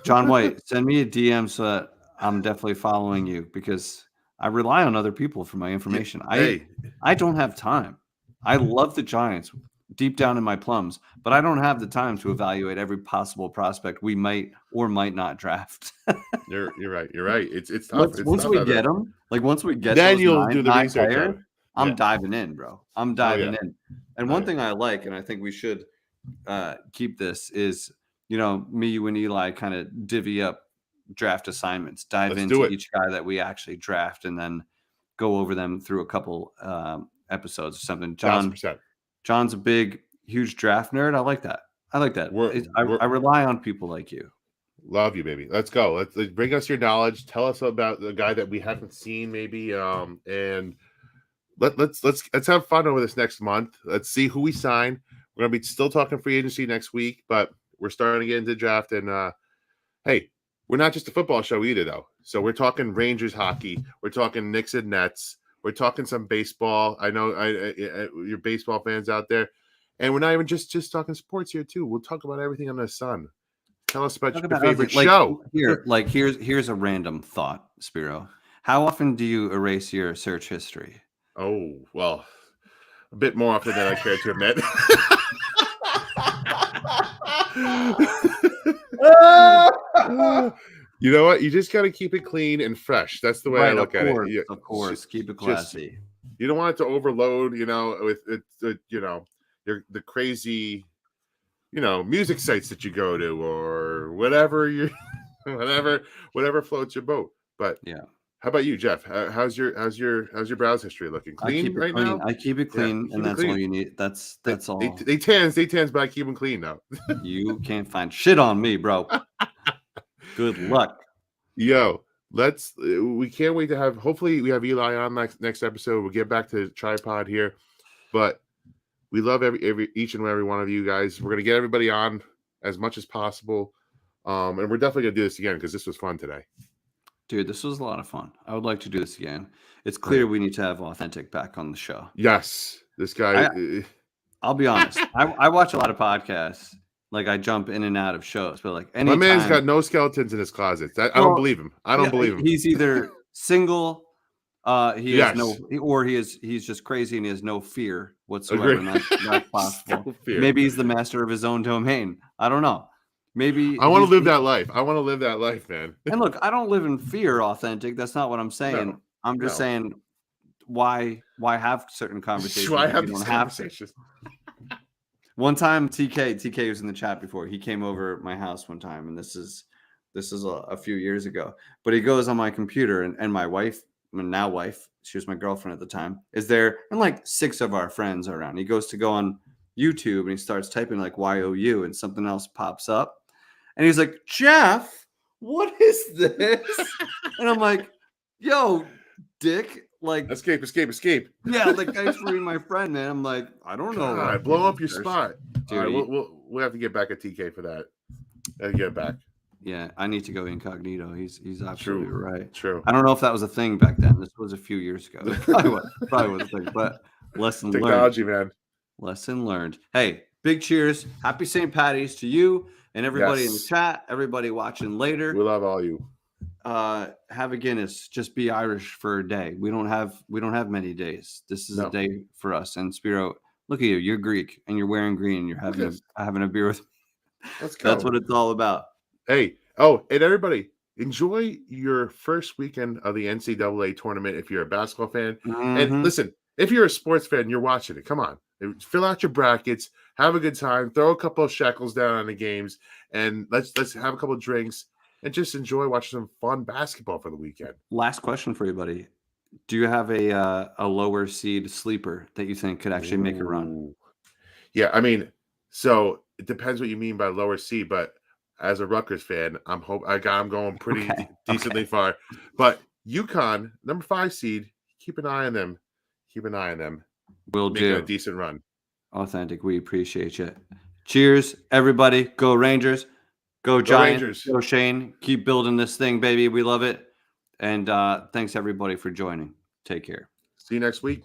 John White, send me a DM so that I'm definitely following you because I rely on other people for my information. I don't have time. I love the Giants deep down in my plums, but I don't have the time to evaluate every possible prospect we might or might not draft. You're right. It's tough. Once we get them, once we get then those you'll do the research. Players, I'm diving in, bro. I'm diving in. And one thing I like, and I think we should keep this is, me, you, and Eli kind of divvy up draft assignments, dive into each guy that we actually draft, and then go over them through a couple episodes or something. John's a big, huge draft nerd. I like that. I rely on people like you. Love you, baby. Let's go. Let's bring us your knowledge. Tell us about the guy that we haven't seen, maybe. And let's have fun over this next month. Let's see who we sign. We're gonna be still talking free agency next week, but we're starting to get into draft. And hey, we're not just a football show either, though. So we're talking Rangers hockey. We're talking Knicks and Nets. We're talking some baseball. I know you're baseball fans out there, and we're not even just talking sports here too. We'll talk about everything under the sun. Tell us about your favorite show. Here's a random thought, Spiro. How often do you erase your search history? Oh, well, a bit more often than I care to admit. You know what? You just got to keep it clean and fresh. That's the way I look at it. Of course, keep it classy. You don't want it to overload, with the crazy, music sites that you go to or whatever whatever floats your boat. But yeah. How about you, Jeff? How's your browse history looking? Clean right now? I keep it clean, and that's all you need. That's all. They tans, but I keep them clean now. You can't find shit on me, bro. Good luck. Yo, we can't wait to have, hopefully we have Eli on next episode. We'll get back to the tripod here, but we love each and every one of you guys. We're going to get everybody on as much as possible. And we're definitely going to do this again because this was fun today. Dude, this was a lot of fun. I would like to do this again. It's clear we need to have Authentic back on the show. Yes. This guy. I'll be honest. I watch a lot of podcasts. Like I jump in and out of shows, but my man's got no skeletons in his closet. I don't believe him. I don't believe him. He's either single, he's just crazy and he has no fear whatsoever. Not possible. Maybe he's the master of his own domain. I don't know. Maybe I want to live that life. I want to live that life, man. And look, I don't live in fear, Authentic. That's not what I'm saying. No, I'm just saying why have certain conversations? Why have these conversations? One time, TK was in the chat before. He came over at my house one time, and this is a few years ago. But he goes on my computer, and my wife, now wife, she was my girlfriend at the time, is there, and 6 of our friends are around. He goes to go on YouTube, and he starts typing YOU, and something else pops up, and he's like, Jeff, what is this? And I'm like, yo, dick. Escape. Yeah, thanks for being my friend, man. I'm like, I don't know. Blow up your spot. All right, we'll have to get back at TK for that. And get back. Yeah, I need to go incognito. He's absolutely right. True. I don't know if that was a thing back then. This was a few years ago. Probably was a thing, but lesson Technology, learned. man. Lesson learned. Hey, big cheers. Happy St. Patty's to you and everybody in the chat, everybody watching later. We love all you. Have a Guinness. Just be Irish for a day. We don't have many days. This is a day for us. And Spiro, look at you. You're Greek and you're wearing green. You're having a beer with me. Let's go. That's what it's all about. Hey, and everybody, enjoy your first weekend of the NCAA tournament if you're a basketball fan. Mm-hmm. And listen, if you're a sports fan, you're watching it. Come on. Fill out your brackets, have a good time, throw a couple of shekels down on the games, and let's have a couple of drinks and just enjoy watching some fun basketball for the weekend. Last question for you, buddy. Do you have a lower seed sleeper that you think could actually make a run? Yeah, I mean, so it depends what you mean by lower seed, but as a Rutgers fan, I'm going pretty decently far. But UConn, number 5 seed, keep an eye on them. We'll do a decent run. Authentic. We appreciate you. Cheers, everybody. Go Rangers. Go Giants. Rangers. Go Shane. Keep building this thing, baby. We love it. And thanks, everybody, for joining. Take care. See you next week.